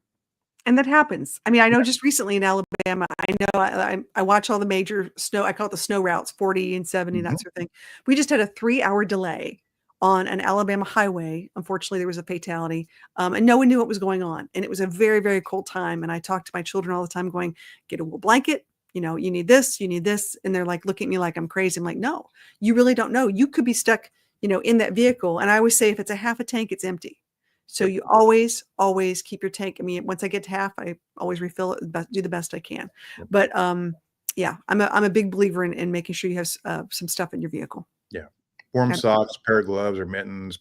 And that happens. I mean, I know Yeah. just recently in Alabama, I know I watch all the major snow, I call it the snow routes, 40 and 70, Mhm. that sort of thing. We just had a 3-hour delay on an Alabama highway. Unfortunately, there was a fatality, and no one knew what was going on. And it was a very, very cold time. And I talk to my children all the time going, get a wool blanket. You need this, you need this. And they're like, looking at me like I'm crazy. I'm like, no, you really don't know. You could be stuck, in that vehicle. And I always say, if it's a half a tank, it's empty. So Yep. you always keep your tank. I mean, once I get to half, I always refill it, do the best I can. Yep. But yeah, I'm a big believer in making sure you have some stuff in your vehicle. Yeah. Warm And, socks, pair of gloves or mittens,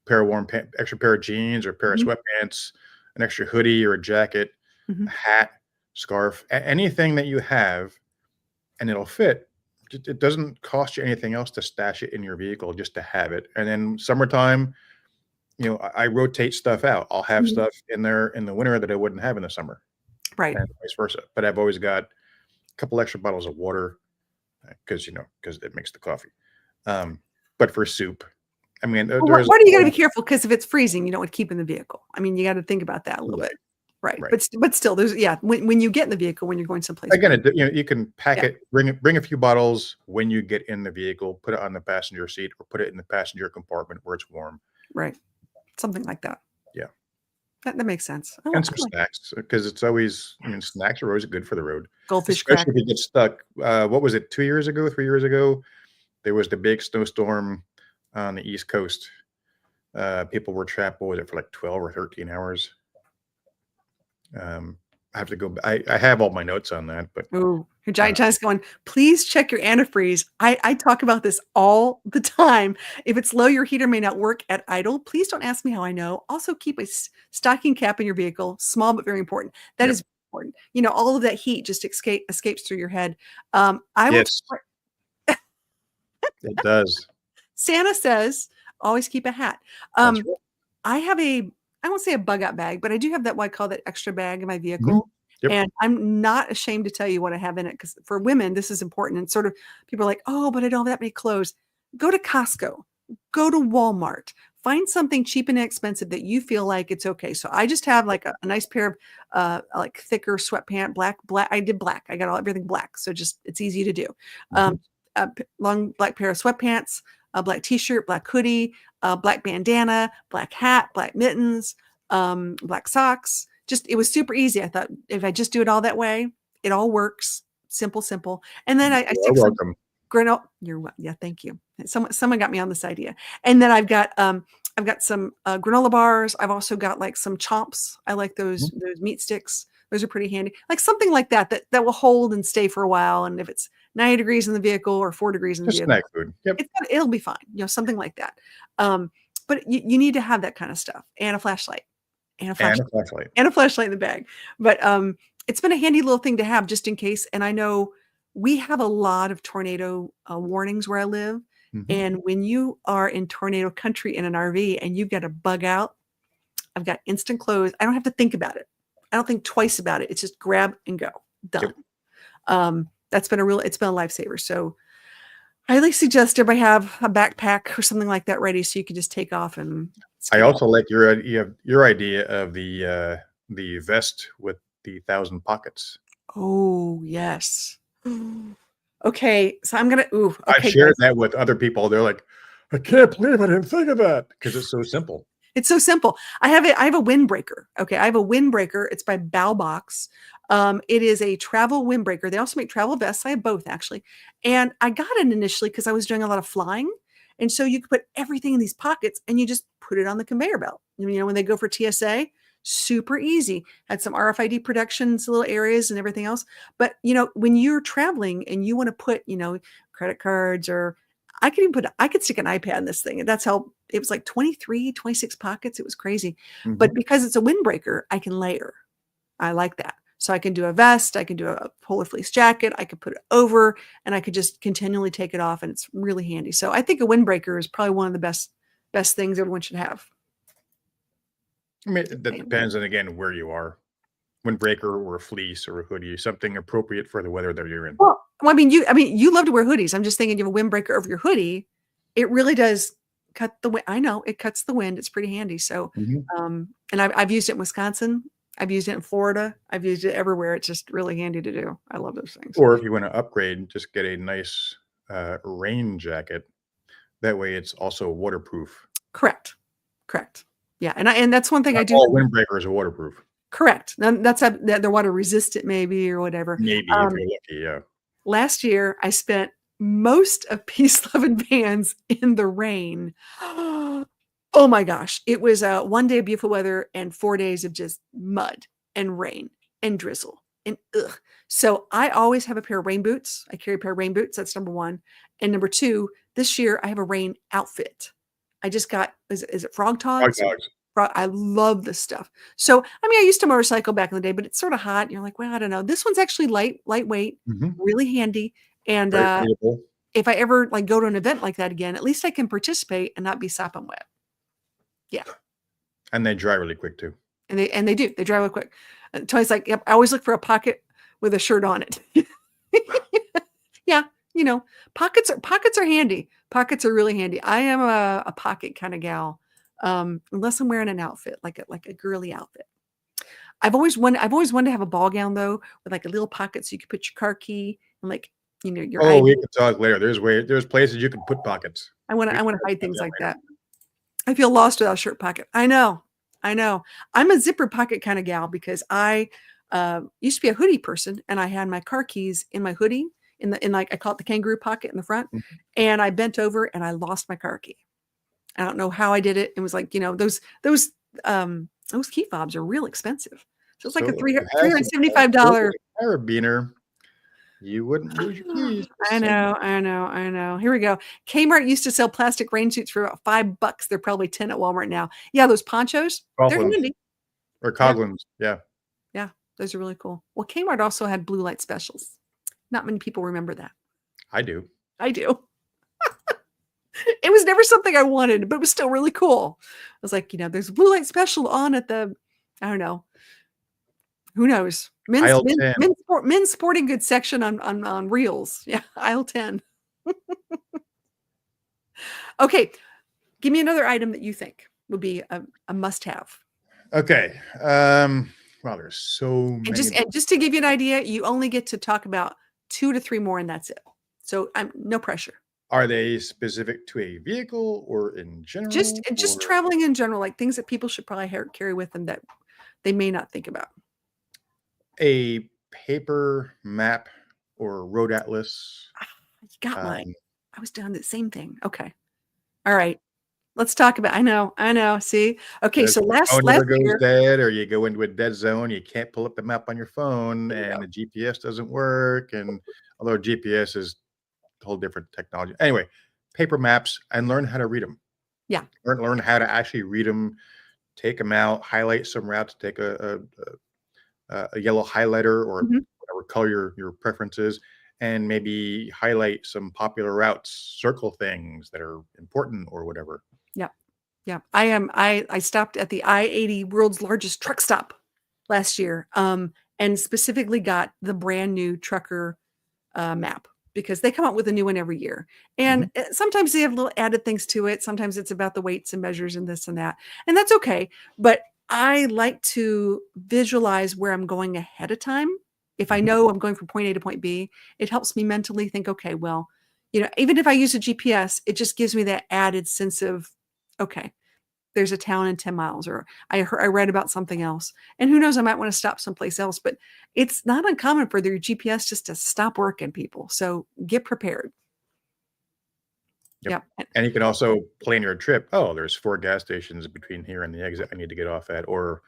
pair of extra pair of jeans or pair of mhm, sweatpants, an extra hoodie or a jacket, a mhm, hat, scarf, anything that you have and it'll fit. It doesn't cost you anything else to stash it in your vehicle just to have it. And then summertime, I rotate stuff out. I'll have mhm. stuff in there in the winter that I wouldn't have in the summer, Right. and vice versa. But I've always got a couple extra bottles of water because it makes the coffee. Um, but for soup, I mean, Well, there's what are you got to be careful because if it's freezing, you don't want to keep in the vehicle. I mean, you got to think about that a little right, bit. Right. right. But still, there's yeah. When you get in the vehicle, when you're going someplace Again, warm. you can pack Yeah. it, bring a few bottles when you get in the vehicle, put it on the passenger seat, or put it in the passenger compartment where it's warm. Right. Something like that. Yeah. That makes sense. And I some like snacks, because it's always snacks are always good for the road, goldfish especially if crackers. you get stuck. What was it, 2 years ago, 3 years ago? There was the big snowstorm on the East Coast. People were trapped, what was it, for like 12 or 13 hours? Um, I have to go. I have all my notes on that, but Ooh, your uh, giant China's going, please check your antifreeze. I talk about this all the time. If it's low, your heater may not work at idle. Please don't ask me how I know. Also, keep a stocking cap in your vehicle, small but very important. That yep. is important. All of that heat just escapes through your head. I will. Yes, it does. Santa says, always keep a hat. That's Um, right. I have I won't say a bug out bag, but I do have that what I call that extra bag in my Mhm. vehicle. Yep. And I'm not ashamed to tell you what I have in it because for women, this is important. And sort of people are like, oh, but I don't have that many clothes. Go to Costco, go to Walmart, find something cheap and inexpensive that you feel like it's okay. So I just have like a nice pair of like thicker sweatpant, black. I did black. I got everything black. So just it's easy to do. Mhm. Um, long black pair of sweatpants, a black t-shirt, black hoodie, black bandana, black hat, black mittens, black socks. Just it was super easy. I thought if I just do it all that way, it all works. Simple, simple. And then I You are stick some welcome. granola. Yeah, thank you. Someone got me on this idea. And then I've got some granola bars. I've also got like some chomps. I like Mhm. those meat sticks. Those are pretty handy. Like something like that will hold and stay for a while. And if it's 90 degrees in the vehicle or 4 degrees in the Just vehicle, snack food. Yep, it'll be fine. Something like that. Um, but you need to have that kind of stuff and a flashlight and a and a flashlight flashlight. and a flashlight in the bag. But it's been a handy little thing to have just in case. And I know we have a lot of tornado warnings where I live. Mhm. And when you are in tornado country in an RV and you get a bug out, I've got instant clothes. I don't have to think about it. I don't think twice about it. It's just grab and go. Yep. Done. It's been a lifesaver. So I highly suggest everybody have a backpack or something like that ready so you can just take off and I skedaddle. also like your idea of the vest with the 1,000 pockets. Oh, yes. Okay, so I'm gonna ooh, I okay, shared guys. that with other people. They're like, "I can't believe I didn't think of that," because it's so simple. It's so simple. I have a windbreaker. Okay, I have a windbreaker. It's by Box. It is a travel windbreaker. They also make travel vests. I have both actually, and I got it initially because I was doing a lot of flying, and so you could put everything in these pockets, and you just put it on the conveyor belt. When they go for TSA, super easy. Had some RFID protection in some little areas and everything else. But when you're traveling and you want to put credit cards or I could stick an iPad in this thing. And that's how it was like 23, 26 pockets. It was crazy. Mhm. But because it's a windbreaker, I can layer. I like that. So I can do a vest, I can do a polar fleece jacket, I could put it over, and I could just continually take it off, and it's really handy. So I think a windbreaker is probably one of the best things everyone should have. I mean, Just that saying. depends on, again, where you are. Windbreaker or a fleece or a hoodie, something appropriate for the weather that you're in. I mean, you love to wear hoodies. I'm just thinking you have a windbreaker over your hoodie. It really does cut the wind. I know it cuts the wind. It's pretty handy. So, Mhm. and I've used it in Wisconsin. I've used it in Florida. I've used it everywhere. It's just really handy to do. I love those things. Or if you wanna upgrade, just get a nice, rain jacket. That way it's also waterproof. Correct. Correct. Yeah. And that's one thing Not I do. all windbreakers are waterproof. Correct. That's that they're water resistant maybe or whatever. Maybe if Um, you're lucky, yeah. Last year I spent most of Peace, Love, and Vans in the rain. Oh my gosh. It was 1 day of beautiful weather and 4 days of just mud and rain and drizzle and ugh. So I always have a pair of rain boots. I carry a pair of rain boots. That's number one. And number two, this year I have a rain outfit. I just got, is it Frog Hot Togs? dogs. I love this stuff. So, I mean, I used to motorcycle back in the day, but it's sort of hot. And you're like, well, I don't know. This one's actually lightweight, Mhm. really handy. And Very breathable. if I ever like go to an event like that again, at least I can participate and not be sopping wet. Yeah. And they dry really quick too. And they do. They dry real quick. And Tony's like, yep, I always look for a pocket with a shirt on it. Yeah, pockets are handy. Pockets are really handy. I am a pocket kind of gal. Unless I'm wearing an outfit, like a girly outfit. I've always wanted to have a ball gown though, with like a little pocket so you could put your car key and like, your Oh, we ID. can talk later. There's places you can put pockets. We I can want to talk hide about things that like later. that. I feel lost without a shirt pocket. I know. I know. I'm a zipper pocket kind of gal because I used to be a hoodie person and I had my car keys in my hoodie in like I call it the kangaroo pocket in the front. Mhm. And I bent over and I lost my car key. I don't know how I did it. It was like, those key fobs are real expensive. So it's like a So if you three have hundred some seventy-five leftover dollar. carabiner, you wouldn't lose your keys. Just I saying. know, I know, I know. Here we go. Kmart used to sell plastic rain suits for about $5. They're probably 10 at Walmart now. Yeah, those ponchos, they're Coughlin's handy. or Yeah, Coughlin's, yeah, yeah, those are really cool. Well, Kmart also had blue light specials. Not many people remember that. I do. I do. It was never something I wanted, but it was still really cool. I was like, there's a blue light special on at the, I don't know, who knows? Aisle 10. Men's sporting goods section on Reels. Yeah, aisle 10. Okay, give me another item that you think would be a must-have. Okay. Wow, there's so And many. just to give you an idea, you only get to talk about 2 to 3 more, and that's it. So I'm no pressure. Are they specific to a vehicle or in Just general? just Or traveling in general, like things that people should probably carry with them that they may not think about. a paper map or road atlas? You got mine. Um, I was doing the same thing. Okay. All right. Let's talk about I know. I know. See? Okay, if so your phone last ever goes year, dead or you go into a dead zone, you can't pull up the map on your phone there you and go. the GPS doesn't work. And although GPS is a whole different technology. Anyway, paper maps and learn how to read them. Yeah. Learn how to actually read them, take them out, highlight some routes, take a yellow highlighter or Mhm. whatever color your preference is, and maybe highlight some popular routes, circle things that are important or whatever. Yeah. Yeah. I stopped at the I-80 world's largest truck stop last year, and specifically got the brand new trucker map because they come out with a new one every year. And Mhm. sometimes they have little added things to it. Sometimes it's about the weights and measures and this and that. And that's okay. But I like to visualize where I'm going ahead of time. If I Mhm. know I'm going from point A to point B, it helps me mentally think, okay, well, even if I use a GPS, it just gives me that added sense of, okay, there's a town in 10 miles, or I read about something else. And who knows, I might want to stop someplace else, but it's not uncommon for your GPS just to stop working, people. So get prepared. Yep. Yeah. And you can also plan your trip. Oh, there's 4 gas stations between here and the exit I need to get off at, or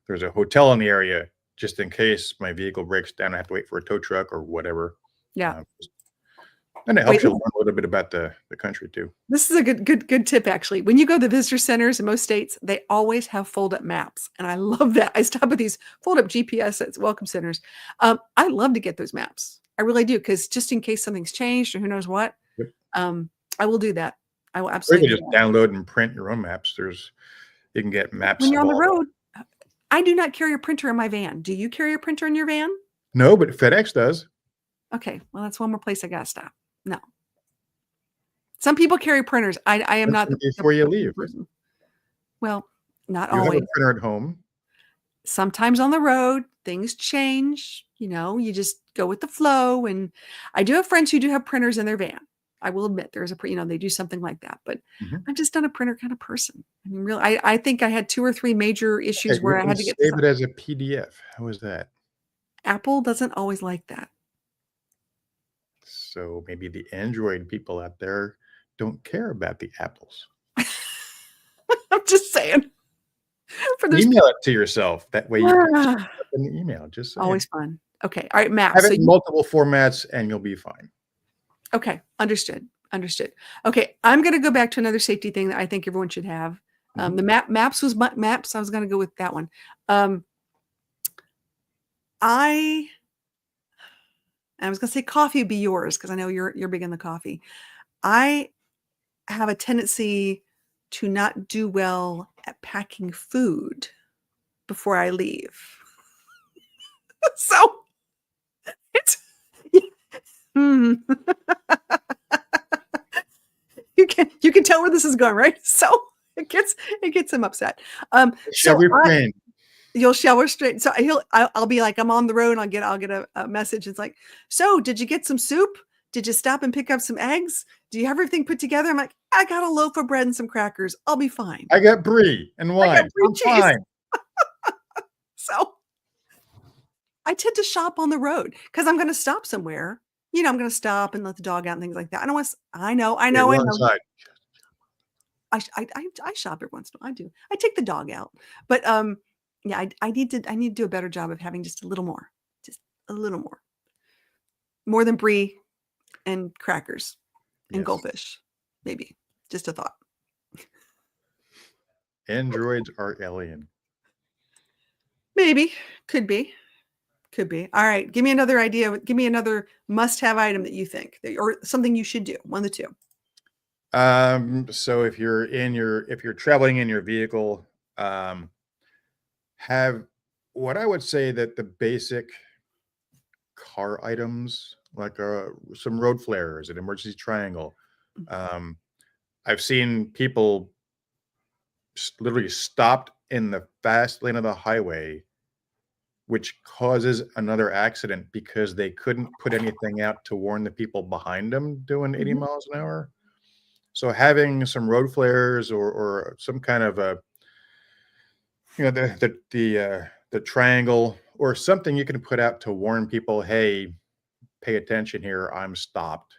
there's a hotel in the area just in case my vehicle breaks down. I have to wait for a tow truck or whatever. Yeah. Um, and it Wait, helps you learn a little bit about the country too. this is a good tip, actually. When you go to the visitor centers in most states, they always have fold-up maps. And I love that. I stop at these fold-up GPS at welcome centers. I love to get those maps. I really do, because just in case something's changed or who knows what, Yep. I will do that. I will Or you absolutely can do just that. download and print your own maps. You can get maps When you're of on the all the. road, I do not carry a printer in my van. Do you carry a printer in your van? No, but FedEx does. Okay, well, that's one more place I gotta stop. No. Some people carry printers. I am Print not them the before you printer leave. person. Well, not You have a always. printer at home. Sometimes on the road, things change, you just go with the flow, and I do have friends who do have printers in their van. I will admit there's they do something like that, but Mhm. I'm just not a printer kind of person. I mean, really, I think I had 2 or 3 major issues Okay, you where I can had to get save it as a PDF. How is that? Apple doesn't always like that. So maybe the Android people out there don't care about the apples. I'm just saying for those Email people. it to yourself. That way you can just put it up in the email. Just saying. Always fun. Okay. All right, Have maps. it in multiple formats and you'll be fine. Okay, understood. Understood. Okay, I'm going to go back to another safety thing that I think everyone should have. Mhm. The maps was maps. I was going to go with that one. Um, I I was going to say coffee would be yours because I know you're big in the coffee. I have a tendency to not do well at packing food before I leave. So it's Hmm. You can tell where this is going, right? So it gets him upset. Shall So refrain. you'll shower straight. So I'll be like, I'm on the road. And I'll get a message. It's like, so did you get some soup? Did you stop and pick up some eggs? Do you have everything put together? I'm like, I got a loaf of bread and some crackers. I'll be fine. I got brie and I got wine. brie I'm cheese. fine. So I tend to shop on the road because I'm going to stop somewhere. I'm going to stop and let the dog out and things like that. I don't want. I know. I Okay, know. I wrong know. side. I shop every once in a while. I do. I take the dog out, but Yeah, I need to do a better job of having just a little more than brie and crackers and Yes. goldfish, maybe. Just a thought. Androids are alien. Maybe, could be, could be. All right, give me another idea. Give me another must-have item that you think, or something you should do. One of the two. So if you're traveling in your vehicle, um, have what I would say that the basic car items like some road flares, an emergency triangle. Um, I've seen people literally stopped in the fast lane of the highway, which causes another accident because they couldn't put anything out to warn the people behind them doing 80 Mhm. miles an hour. So having some road flares or some kind of a, the triangle or something you can put out to warn people, hey, pay attention here, I'm stopped.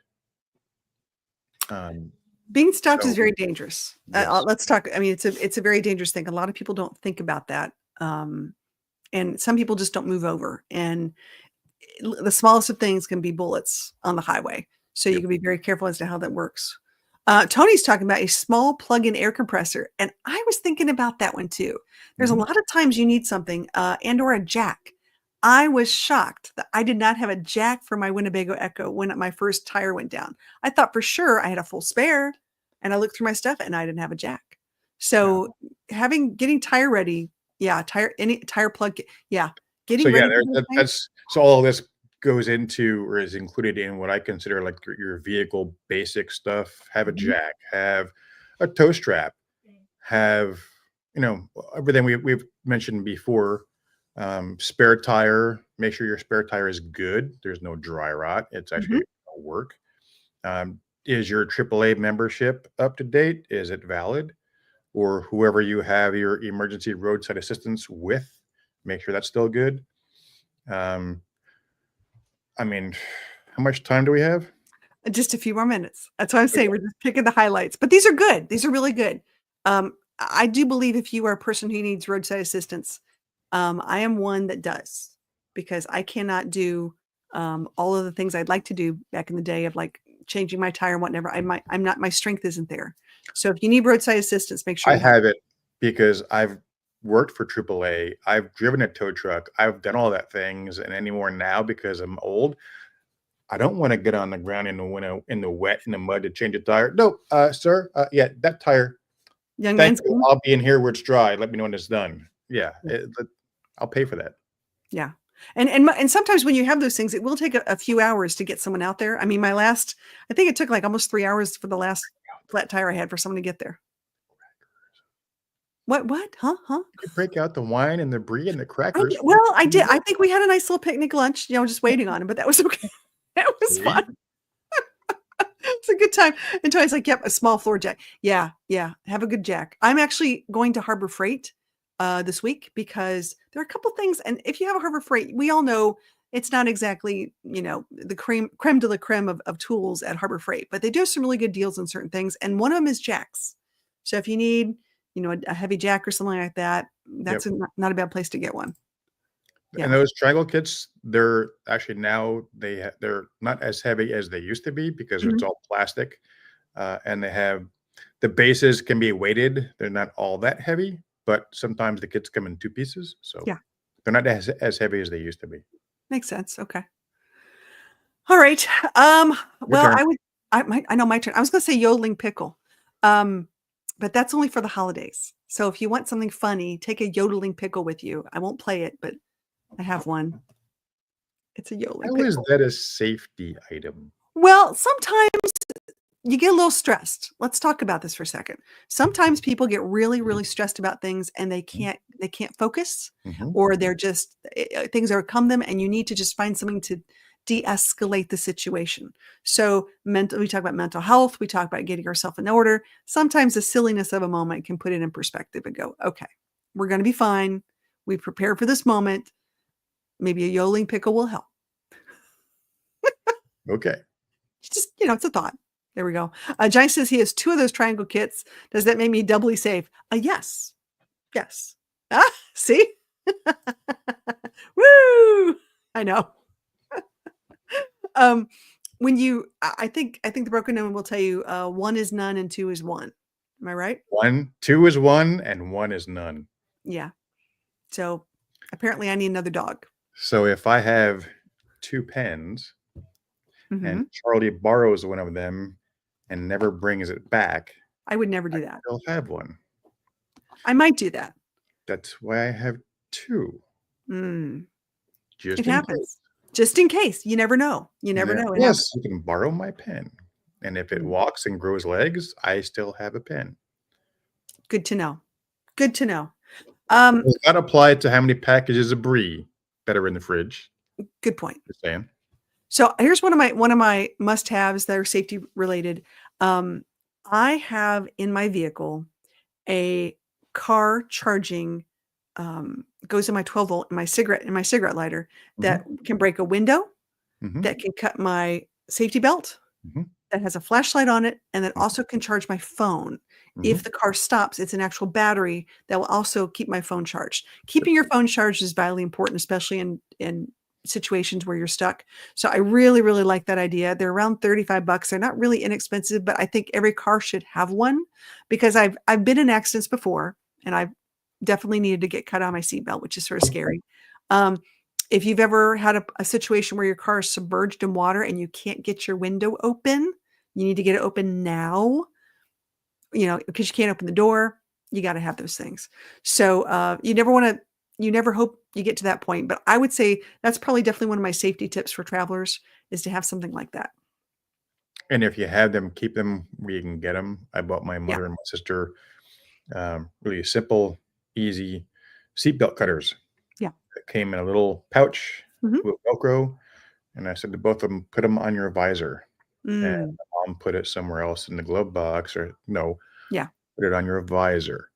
Um, Being stopped is so very dangerous. yes, Let's talk. I mean, it's a very dangerous thing. A lot of people don't think about that, and some people just don't move over. And the smallest of things can be bullets on the highway. So you yep. can be very careful as to how that works. Tony's talking about a small plug-in air compressor, and I was thinking about that one too. There's a Mhm. lot of times you need something, and or a jack. I was shocked that I did not have a jack for my Winnebago Echo when my first tire went down. I thought for sure I had a full spare, and I looked through my stuff and I didn't have a jack. Yeah. So getting tire ready, yeah, any tire plug, yeah, So getting yeah, ready for those things. that's so all of this goes into or is included in what I consider like your vehicle basic stuff. Have a Mhm. jack, have a tow strap, have everything we've mentioned before. Spare tire. Make sure your spare tire is good. There's no dry rot. It's actually Mhm. gonna work. Is your AAA membership up to date? Is it valid? Or whoever you have your emergency roadside assistance with, make sure that's still good. Um, I mean, how much time do we have? Just a few more minutes. That's what I'm saying. Okay. We're just picking the highlights, but these are good. These are really good. I do believe if you are a person who needs roadside assistance, I am one that does because I cannot do all of the things I'd like to do back in the day of like changing my tire and whatever. I'm not, my strength isn't there. So if you need roadside assistance, make sure I you have. have it because I've worked for AAA. I've driven a tow truck. I've done all that things, and anymore now because I'm old, I don't want to get on the ground in the winter, in the wet, in the mud to change a tire. No, sir. Yeah, that tire. Young Thank man's you. game. I'll be in here where it's dry. Let me know when it's done. Yeah, I'll pay for that. Yeah. And sometimes when you have those things, it will take a few hours to get someone out there. I mean, I think it took like almost 3 hours for the last flat tire I had for someone to get there. What? Huh? Huh? You could break out the wine and the brie and the I crackers did, for well, I did. 20 I minutes. think we had a nice little picnic lunch, just waiting on him, but that was okay. That was fun. Sweet. It's a good time. And Tony's like, "Yep, a small floor jack." Yeah, yeah. Have a good jack. I'm actually going to Harbor Freight this week because there are a couple things. And if you have a Harbor Freight, we all know it's not exactly the creme de la creme of tools at Harbor Freight, but they do have some really good deals on certain things. And one of them is jacks. So if you need a heavy jack or something like that, Yep. that's not a bad place to get one. And Yeah. those triangle kits, they're actually now they're not as heavy as they used to be because it's Mhm. all plastic, and they have the bases can be weighted. They're not all that heavy, but sometimes the kits come in 2 pieces, so Yeah. they're not as heavy as they used to be. Makes sense. Okay. All right. Your Well, turn. I know my turn. I was gonna say yodeling pickle. Um, but that's only for the holidays. So if you want something funny, take a yodeling pickle with you. I won't play it, but I have one. It's a yodeling How is pickle. that a safety item? Well, sometimes you get a little stressed. Let's talk about this for a second. Sometimes people get really, really stressed about things and they can't focus, Mhm. or they're just things overcome them, and you need to just find something to de-escalate the situation. So we talk about mental health, we talk about getting ourselves in order. Sometimes the silliness of a moment can put it in perspective and go, okay, we're going to be fine. We prepared for this moment. Maybe a yodeling pickle will help. Okay. It's just, it's a thought. There we go. Johnny says he has two of those triangle kits. Does that make me doubly safe? Yes. Yes. Ah, see? Woo! I know. Um, when you, I think the broken gnome will tell you, one is none and two is one. Am I right? One, two is one, and one is none. Yeah. So apparently I need another dog. So if I have two pens and Hmm. Charlie borrows one of them and never brings it back, I would never I do that. still have one. I might do that. That's why I have two, Mm, it just in case. happens. Just in case. You never know. You And never then, know. It happens. yes, you can borrow my pen. And if it Mm, walks and grows legs, I still have a pen. good to know. Good to know. Um, Does not apply to how many packages of brie that are in the fridge. good point. Just saying. So here's one of my must-haves that are safety related. Um, I have in my vehicle a car charging, goes in my 12 volt in my cigarette lighter that Mhm, can break a window, mhm, that can cut my safety belt, mhm, that has a flashlight on it, and that mhm, also can charge my phone. If mhm. the car stops, it's an actual battery that will also keep my phone charged. Keeping your phone charged is vitally important, especially in situations where you're stuck. So I really, really like that idea. They're around 35 bucks. They're not really inexpensive, but I think every car should have one because I've been in accidents before and I've definitely needed to get cut on my seatbelt, which is sort of scary. Um, if you've ever had a situation where your car is submerged in water and you can't get your window open, you need to get it open now, because you can't open the door. You got to have those things. So you never hope you get to that point. But I would say that's probably definitely one of my safety tips for travelers is to have something like that. And if you have them, keep them where you can get them. I bought my Yeah. mother and my sister really simple, easy seatbelt cutters. Yeah. It came in a little pouch Hmm. with Velcro, and I said to both of them, "Put them on your visor." And Mm, my mom put it somewhere else in the glove box, or no, yeah. put it on your visor.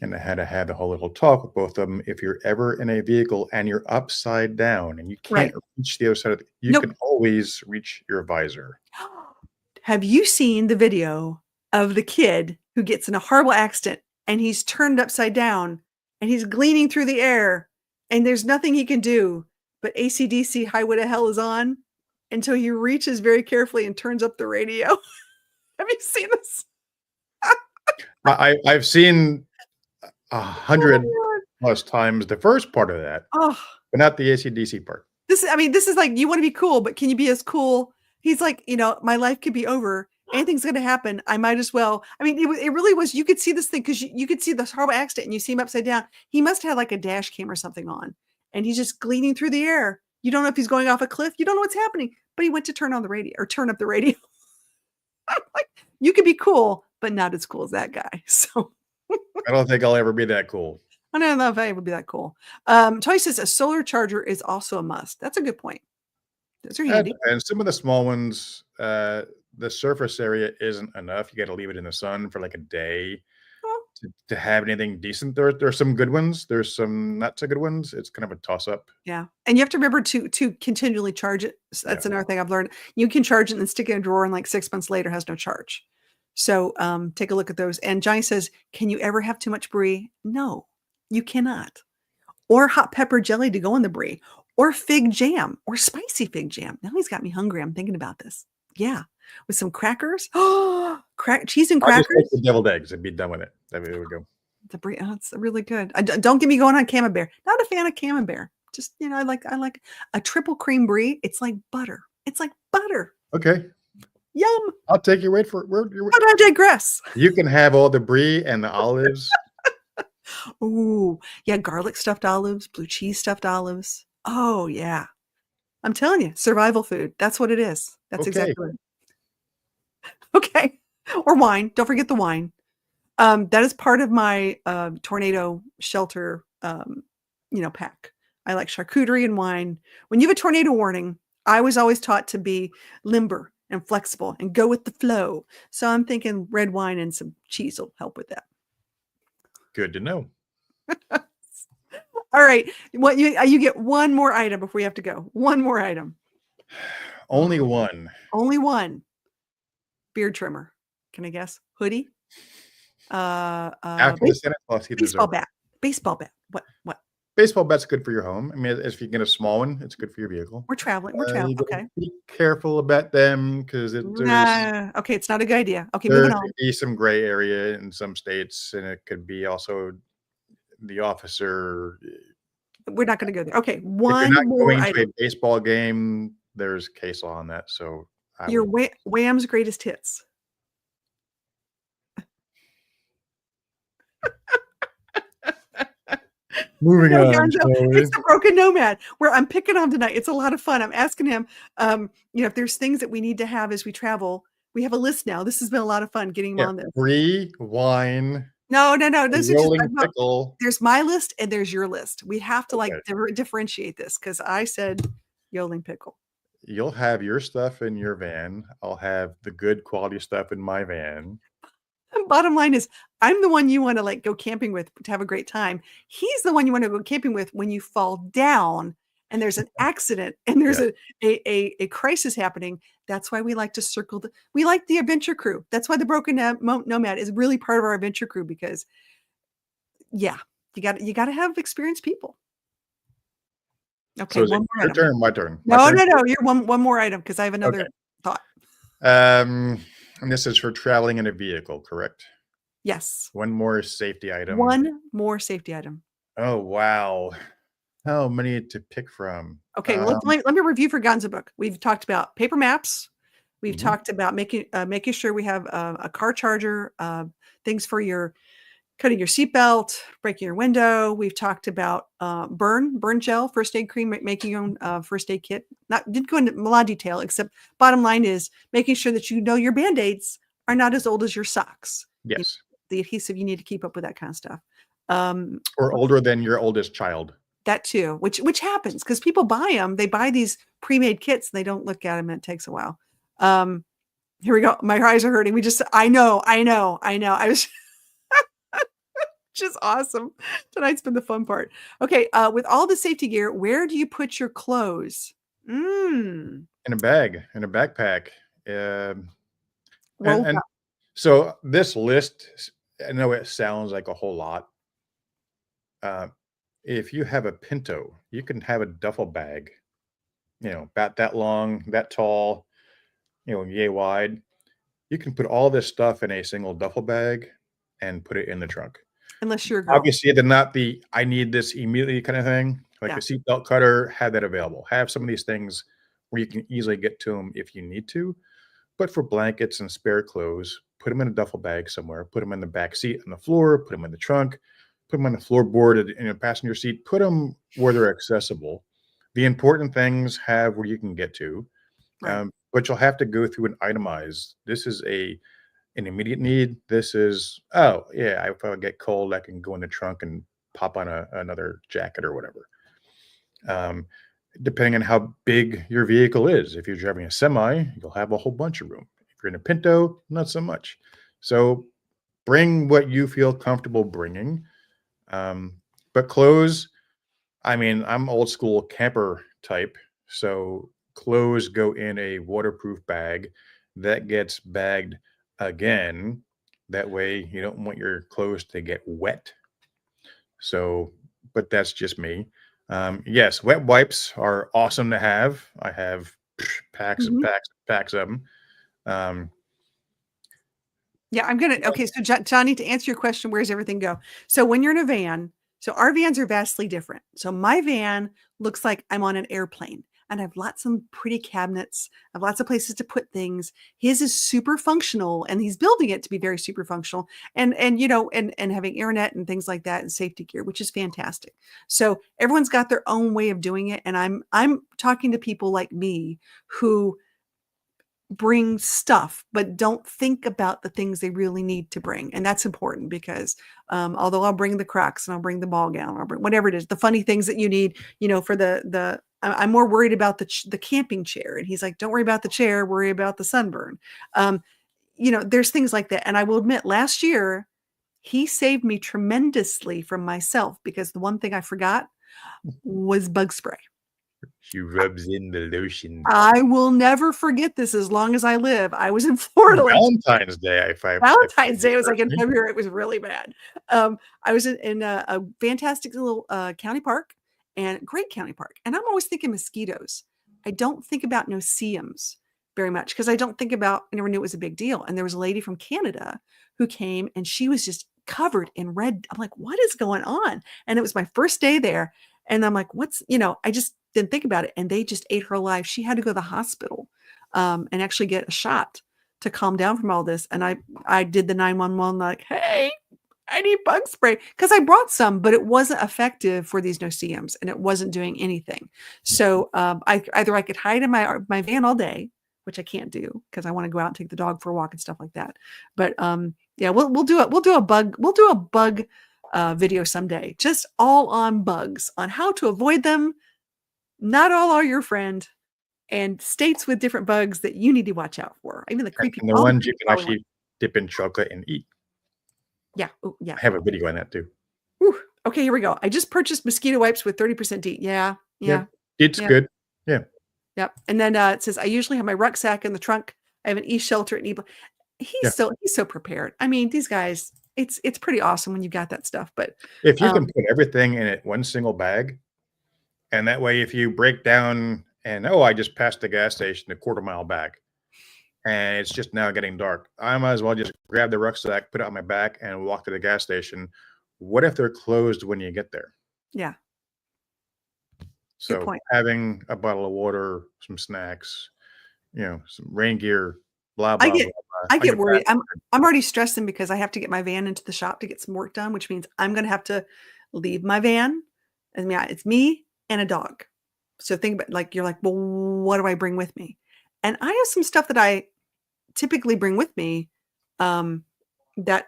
And I had to have a whole little talk with both of them. If you're ever in a vehicle and you're upside down and you can't Right. reach the other side of you Nope. can always reach your visor. Have you seen the video of the kid who gets in a horrible accident and he's turned upside down and he's gleaning through the air and there's nothing he can do, but AC/DC Highway to Hell is on until he reaches very carefully and turns up the radio? Have you seen this? I've seen Oh 100 my god. plus times the first part of that, Oh, but not the AC/DC part. this is like you want to be cool, but can you be as cool? He's like, my life could be over. Anything's going to happen. I might as well. I mean, it really was. You could see this thing because you could see this horrible accident and you see him upside down. He must have like a dash cam or something on, and he's just gleaning through the air. You don't know if he's going off a cliff. You don't know what's happening, but he went to turn on the radio or turn up the radio. Like, you could be cool, but not as cool as that guy. So I don't think I'll ever be that cool. I don't know if I would be that cool. Toy says a solar charger is also a must. That's a good point. Those are handy. And some of the small ones, the surface area isn't enough. You gotta leave it in the sun for, like, a day Well, to have anything decent. There's some good ones. There's some not so good ones. It's kind of a toss-up. yeah, and you have to remember to continually charge it. So Yeah. that's another thing I've learned. You can charge it and then stick it in a drawer, and like 6 months later, has no charge. So take a look at those. And Johnny says, "Can you ever have too much brie?" No, you cannot. Or hot pepper jelly to go in the brie, or fig jam, or spicy fig jam. Now he's got me hungry. I'm thinking about this. Yeah, with some crackers. Oh, crack cheese and I'll just make crackers. the deviled eggs and be done with it. There we go. The brie, oh, it's really good. Don't get me going on camembert. Not a fan of camembert. Just I like a triple cream brie. It's like butter. It's like butter. Okay. Yum. I'll take your wait for it. But I digress. You can have all the brie and the olives. Ooh, yeah, garlic stuffed olives, blue cheese stuffed olives. Oh yeah, I'm telling you, survival food. That's what it is. That's Okay. exactly what. Okay, or wine. Don't forget the wine. That is part of my tornado shelter, pack. I like charcuterie and wine. When you have a tornado warning, I was always taught to be limber and flexible and go with the flow. So I'm thinking red wine and some cheese will help with that. Good to know. All right, what you get one more item before you have to go. One more item. Only one. Only one. Beard trimmer. Can I guess? Hoodie. After the Santa Claus season is Baseball over. bat. Baseball bat. What? baseball bat's good for your home. I mean, if you get a small one, it's good for your vehicle. We're traveling. We're traveling. You got to Okay. be careful about them because Nah. Okay. It's not a good idea. Okay. there Moving could on. be some gray area in some states, and it could be also the officer. We're not going to go there. Okay. If you're One not more going to a item. baseball game, there's case law on that. So I Your would Wham's greatest hits. moving No, on, Gonzo, shall it's we? the broken nomad where I'm picking on tonight. It's a lot of fun. I'm asking him, if there's things that we need to have as we travel. We have a list now. This has been a lot of fun getting him Yeah, on this. free wine, No, no, no. a This is just rolling pickle. there's my list and there's your list. We have to like Okay. differentiate this because I said yodeling pickle. You'll have your stuff in your van. I'll have the good quality stuff in my van. And bottom line is, I'm the one you want to like go camping with to have a great time. He's the one you want to go camping with when you fall down and there's an accident and there's Yeah. a crisis happening. That's why we like to we like the adventure crew. That's why the broken nomad is really part of our adventure crew because yeah, you got to have experienced people. Okay, So is it one more your item. turn or my turn? My No, turn? no, no. You're one more item because I have Okay. another thought. And this is for traveling in a vehicle, correct? Yes. One more safety item. One more safety item. Oh, wow. How many to pick from? Okay, well, let me review for Gonzo book. We've talked about paper maps. We've Mhm. talked about making sure we have a car charger, things for your cutting your seatbelt, breaking your window. We've talked about burn gel, first aid cream, making your own first aid kit. Didn't go into a lot of detail, except bottom line is making sure that you know your band-aids are not as old as your socks. Yes. The adhesive you need to keep up with that kind of stuff. Or older than your oldest child. That too, which happens because people buy them. They buy these pre-made kits and they don't look at them and it takes a while. Here we go. My eyes are hurting. I know. I was just awesome. Tonight's been the fun part. Okay. With all the safety gear, where do you put your clothes? In a bag, in a backpack. Roll. And so this list, I know it sounds like a whole lot. If you have a Pinto, you can have a duffel bag, about that long, that tall, yay wide. You can put all this stuff in a single duffel bag and put it in the trunk. Unless you're a girl. Obviously, they're not the I need this immediately kind of thing. Like Yeah. a seatbelt cutter, have that available. Have some of these things where you can easily get to them if you need to. But for blankets and spare clothes, put them in a duffel bag somewhere. Put them in the back seat on the floor. Put them in the trunk. Put them on the floorboard in a passenger seat. Put them where they're accessible. The important things have where you can get to, Right. but you'll have to go through and itemize. This is an immediate need. This is, oh yeah, if I get cold, I can go in the trunk and pop on another jacket or whatever. Um, Depending on how big your vehicle is. If you're driving a semi, you'll have a whole bunch of room. If you're in a Pinto, not so much. So bring what you feel comfortable bringing. But clothes, I mean, I'm old school camper type. So clothes go in a waterproof bag that gets bagged again. That way you don't want your clothes to get wet. So, but that's just me. Yes, wet wipes are awesome to have. I have packs and Mhm. packs and packs of them. Um, Yeah, okay, so Johnny, to answer your question, where's everything go? So when you're in a van, so our vans are vastly different. So my van looks like I'm on an airplane and I have lots of pretty cabinets. I have lots of places to put things. His is super functional and he's building it to be very super functional and having internet and things like that and safety gear, which is fantastic. So everyone's got their own way of doing it. And I'm talking to people like me who bring stuff, but don't think about the things they really need to bring. And that's important because although I'll bring the Crocs and I'll bring the ball gown, I'll bring whatever it is, the funny things that you need, for I'm more worried about the camping chair. And he's like, don't worry about the chair, worry about the sunburn. There's things like that. And I will admit, last year, he saved me tremendously from myself because the one thing I forgot was bug spray. She rubs in the lotion. I will never forget this as long as I live. I was in Florida like Valentine's Day, if Valentine's memory Day was like serves in me. February. It was really bad. I was in a fantastic little county park and great county park. And I'm always thinking mosquitoes. I don't think about no-see-ums very much because I don't think about, I never knew it was a big deal. And there was a lady from Canada who came and she was just covered in red. I'm like, what is going on? And it was my first day there. And I'm like, I just didn't think about it. And they just ate her alive. She had to go to the hospital and actually get a shot to calm down from all this. And I did the 911 like, hey, I need bug spray because I brought some, but it wasn't effective for these no-see-ums and it wasn't doing anything. So I could hide in my van all day, which I can't do because I want to go out and take the dog for a walk and stuff like that. But yeah, we'll do it. We'll do a bug video someday, just all on bugs, on how to avoid them. Not all are your friend, and states with different bugs that you need to watch out for. Even the creepy, And the all the ones you creepy can crawly ones. actually dip in chocolate and eat. Yeah. Oh, yeah. I have a video on that too. Whew. Okay, here we go. I just purchased mosquito wipes with 30% DEET. Yeah. Yep. Yeah. It's Yeah. good. Yeah. Yep. And then it says I usually have my rucksack in the trunk. I have an e-shelter and Yeah. he's so prepared. I mean, these guys, it's pretty awesome when you got that stuff. But If you can put everything in it one single bag, and that way if you break down and I just passed the gas station a quarter mile back and it's just now getting dark, I might as well just grab the rucksack, put it on my back, and walk to the gas station. What if they're closed when you get there? yeah, good So point. having a bottle of water, some snacks, some rain gear, blah I blah blah get blah I on your get worried. back. I'm already stressing because I have to get my van into the shop to get some work done, which means I'm going to have to leave my van. And yeah, it's me and a dog. So think about like you're like, well, what do I bring with me? And I have some stuff that I typically bring with me that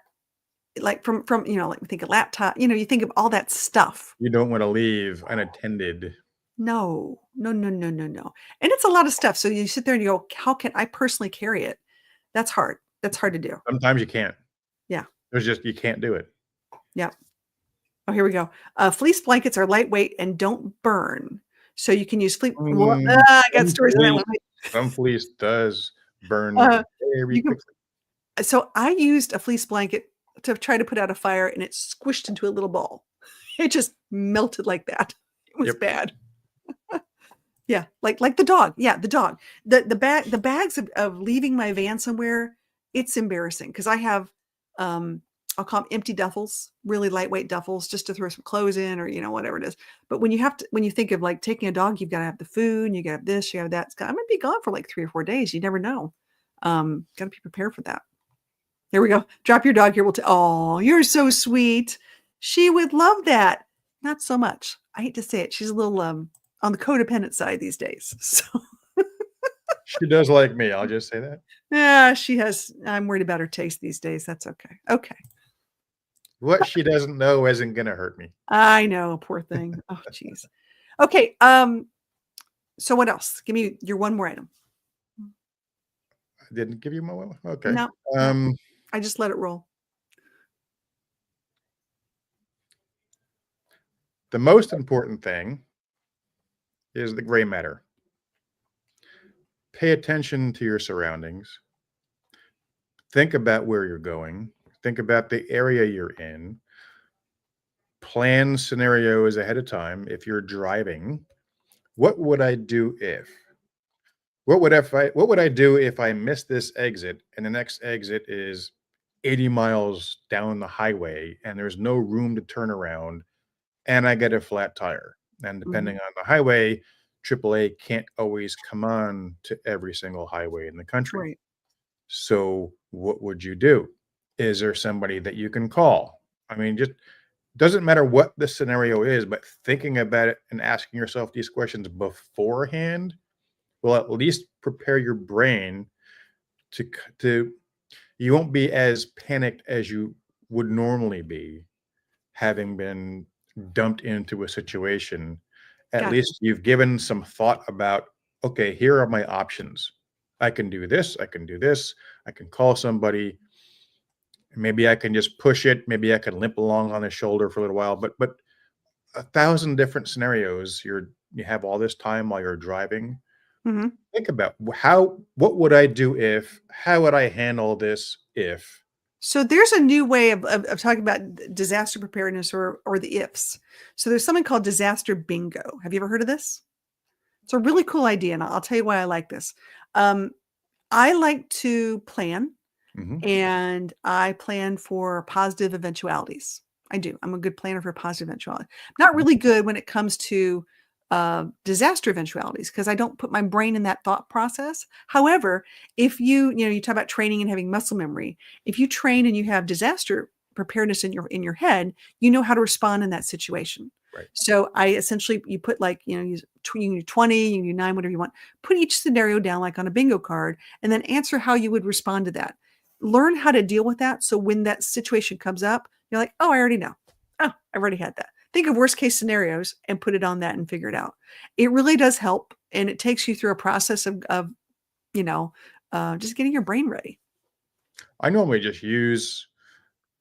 like from like think of laptop, you think of all that stuff. You don't want to leave unattended. No, no, no, no, no, no. And it's a lot of stuff. So you sit there and you go, how can I personally carry it? That's hard. That's hard to do. Sometimes you can't. Yeah. You can't do it. Yeah. Oh, here we go. Fleece blankets are lightweight and don't burn. So you can use fleece. I got stories on that one. Some fleece does burn Uh, very you can, quickly. so I used a fleece blanket to try to put out a fire and it squished into a little ball. It just melted like that. It was Yep. bad. Yeah, like the dog. Yeah, the dog. The bags of leaving my van somewhere, it's embarrassing because I have I'll call them empty duffels, really lightweight duffels, just to throw some clothes in or whatever it is. But when you think of like taking a dog, you've got to have the food, you got to have this, you have that. I'm gonna be gone for like 3 or 4 days. You never know. Got to be prepared for that. Here we go. Drop your dog here. Oh, you're so sweet. She would love that. Not so much. I hate to say it. She's a little on the codependent side these days. So She does like me. I'll just say that. yeah, I'm worried about her taste these days. That's okay. Okay. What she doesn't know isn't gonna hurt me. I know, poor thing. Oh, jeez. Okay. So what else? Give me your one more item. I didn't give you my one. Okay. No, no. I just let it roll. The most important thing is the gray matter. Pay attention to your surroundings. Think about where you're going. Think about the area you're in. Plan scenarios ahead of time. If you're driving, what would I do if? What would I do if I miss this exit and the next exit is 80 miles down the highway and there's no room to turn around and I get a flat tire? And depending on the highway, AAA can't always come on to every single highway in the country. Right. So what would you do? Is there somebody that you can call? I mean, just doesn't matter what the scenario is, but thinking about it and asking yourself these questions beforehand will at least prepare your brain to you won't be as panicked as you would normally be having been dumped into a situation. At Gotcha. least you've given some thought about, okay, here are my options. I can do this, I can do this, I can call somebody. Maybe I can just push it, maybe I can limp along on the shoulder for a little while, but 1,000 different scenarios you have all this time while you're driving. Mhm. Think about what would I do if, how would I handle this if? So there's a new way of talking about disaster preparedness or the ifs. So there's something called disaster bingo. Have you ever heard of this? It's a really cool idea, and I'll tell you why I like this. Um, I like to plan, Mhm. and I plan for positive eventualities. I do. I'm a good planner for positive eventuality. Not Mhm. really good when it comes to disaster eventualities because I don't put my brain in that thought process. However, if you talk about training and having muscle memory, if you train and you have disaster preparedness in your head, you know how to respond in that situation. Right. So I essentially you put like you 20, you 9, whatever you want. Put each scenario down like on a bingo card, and then answer how you would respond to that. Learn how to deal with that. So when that situation comes up, you're like, oh, I already know. Oh, I've already had that. Think of worst case scenarios and put it on that and figure it out. It really does help. And it takes you through a process of you know, just getting your brain ready. I normally just use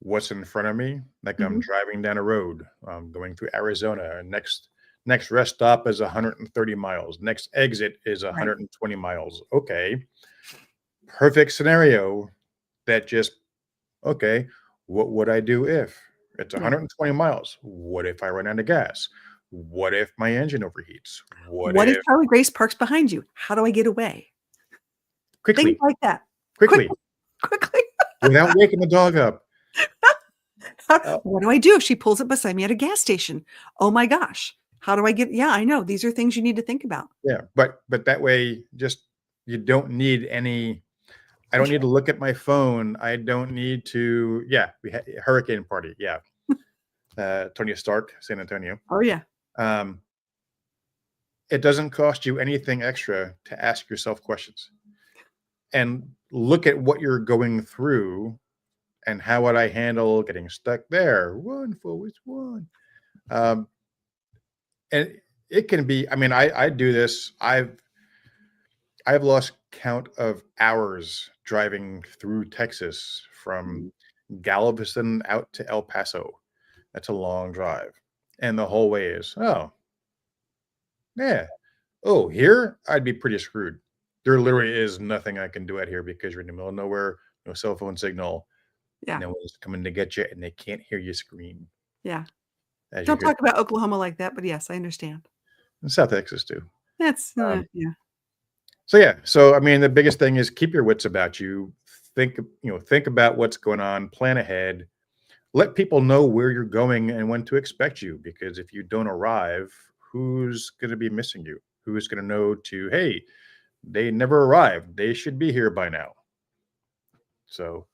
what's in front of me. Like I'm Mhm. driving down a road, going through Arizona. And next rest stop is 130 miles. Next exit is Right. 120 miles. Okay, perfect scenario. That just okay. What would I do if it's Yeah. 120 miles? What if I run out of gas? What if my engine overheats? What What if if Charlie Grace parks behind you? How do I get away? Things quickly, like that. quickly, Quickly, quickly. without waking the dog up? What do I do if she pulls up beside me at a gas station? Oh my gosh. How do I get Yeah, I know. These are things you need to think about. Yeah, but that way, just you don't need any. I don't need to look at my phone. I don't need to. Yeah, we had hurricane party. Yeah, Tony Stark, San Antonio. Oh, yeah. Um, it doesn't cost you anything extra to ask yourself questions and look at what you're going through and how would I handle getting stuck there? One for which one? Um, and it can be. I mean, I do this. I've lost count of hours driving through Texas from Mhm. Galveston out to El Paso. That's a long drive. And the whole way is, oh, yeah. Oh, here I'd be pretty screwed. There literally is nothing I can do out here because you're in the middle of nowhere, no cell phone signal, Yeah, no one's coming to get you, and they can't hear you scream yeah. as you Don't go. talk about Oklahoma like that, but yes, I understand. In South Texas too. That's Um, yeah. so yeah, so I mean, the biggest thing is keep your wits about you. Think about what's going on, plan ahead, let people know where you're going and when to expect you because if you don't arrive, who's going to be missing you? Who's going to know to, hey, they never arrived, they should be here by now? So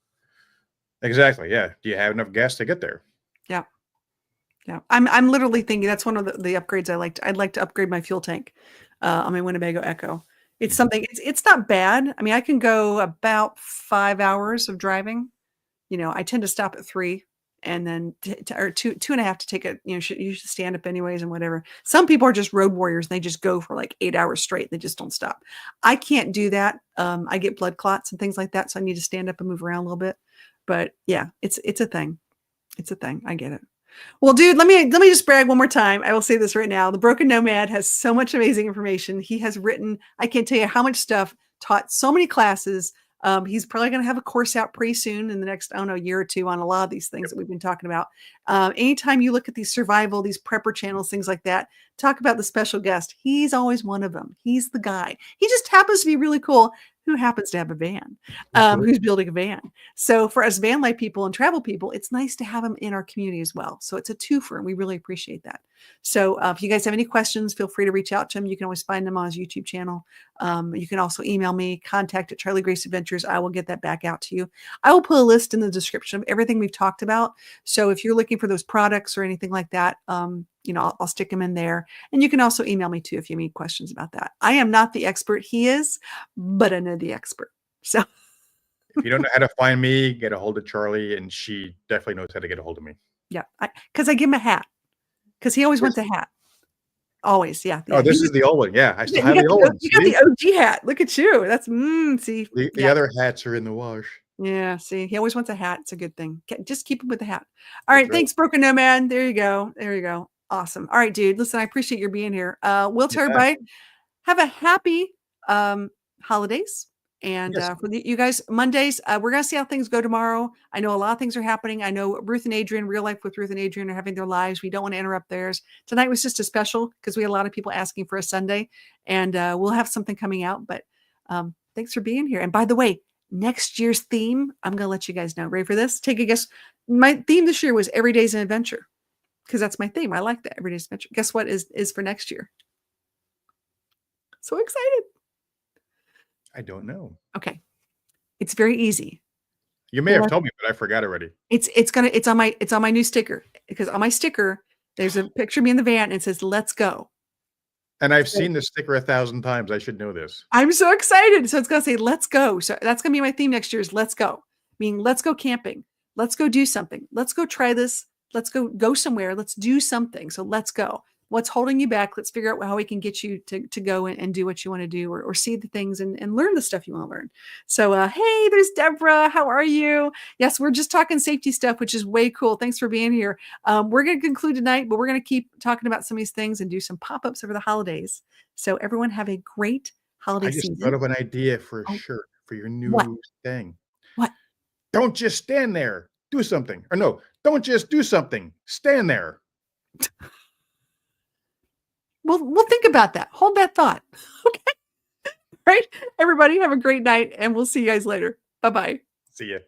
exactly, yeah, do you have enough gas to get there? Yeah, yeah. I'm literally thinking that's one of the upgrades I liked. I'd like to upgrade my fuel tank, on my Winnebago Echo. It's Mhm. something it's not bad. I mean, I can go about 5 hours of driving. I tend to stop at 3 and then or 2.5 to take you should stand up anyways and whatever. Some people are just road warriors. They just go for like 8 hours straight. They just don't stop. I can't do that. I get blood clots and things like that, so I need to stand up and move around a little bit. But yeah, it's a thing. It's a thing. I get it. Well, dude, let me just brag one more time. I will say this right now. The Broken Nomad has so much amazing information. He has written, I can't tell you how much stuff, taught so many classes. He's probably going to have a course out pretty soon in the next, I don't know, year or two on a lot of these things that we've been talking about. Anytime you look at these survival, these prepper channels, things like that, talk about the special guest. He's always one of them. He's the guy. He just happens to be really cool who happens to have a van, Absolutely. who's building a van. So for us van life people and travel people, it's nice to have them in our community as well. So it's a twofer, and we really appreciate that. So if you guys have any questions, feel free to reach out to him. You can always find him on his YouTube channel. You can also email me, contact at Charlie Grace Adventures. I will get that back out to you. I will put a list in the description of everything we've talked about. So if you're looking for those products or anything like that, I'll stick them in there. And you can also email me too if you have any questions about that. I am not the expert he is, but I know the expert. So If you don't know how to find me, get a hold of Charlie, and she definitely knows how to get a hold of me. yeah, because I give him a hat because he always Yes. wants a hat. Always, yeah, Oh, yeah. this is the old one. Yeah, I still You have got the old one. you got See, the OG hat. Look at you. That's see, the yeah, other hats are in the wash. yeah. See, he always wants a hat. It's a good thing. Just keep him with the hat. All That's right, right. thanks, Broken Nomad. There you go. There you go. Awesome. All right, dude. Listen, I appreciate your being here. We'll tell Yeah. everybody have a happy holidays. And Yes. for you guys, Mondays, we're going to see how things go tomorrow. I know a lot of things are happening. I know Ruth and Adrian, real life with Ruth and Adrian, are having their lives. We don't want to interrupt theirs. Tonight was just a special because we had a lot of people asking for a Sunday, and we'll have something coming out. But thanks for being here. And by the way, next year's theme, I'm going to let you guys know. Ready for this? Take a guess. My theme this year was Every Day's an Adventure because that's my theme. I like that. Every Day's Adventure. Guess what is for next year? So excited. I don't know. Okay. It's very easy. You may have told me, but I forgot already. It's on my new sticker because on my sticker there's a picture of me in the van and it says "Let's go." And I've So seen this sticker 1,000 times. I should know this. I'm so excited. So it's gonna say "Let's go." So that's gonna be my theme next year is "Let's go." Meaning let's go camping. Let's go do something. Let's go try this. Let's go somewhere. Let's do something. So let's go. What's holding you back? Let's figure out how we can get you to go and do what you want to do or see the things and learn the stuff you want to learn. So, hey, there's Deborah. How are you? Yes, we're just talking safety stuff, which is way cool. Thanks for being here. We're going to conclude tonight, but we're going to keep talking about some of these things and do some pop-ups over the holidays. So everyone have a great holiday I just thought season. of an idea for a Oh, shirt for your what? new thing. What? Don't just stand there. Do something. Or no, don't just do something. Stand there. We'll think about that. Hold that thought. Okay. Right? Everybody have a great night and we'll see you guys later. Bye-bye. See ya.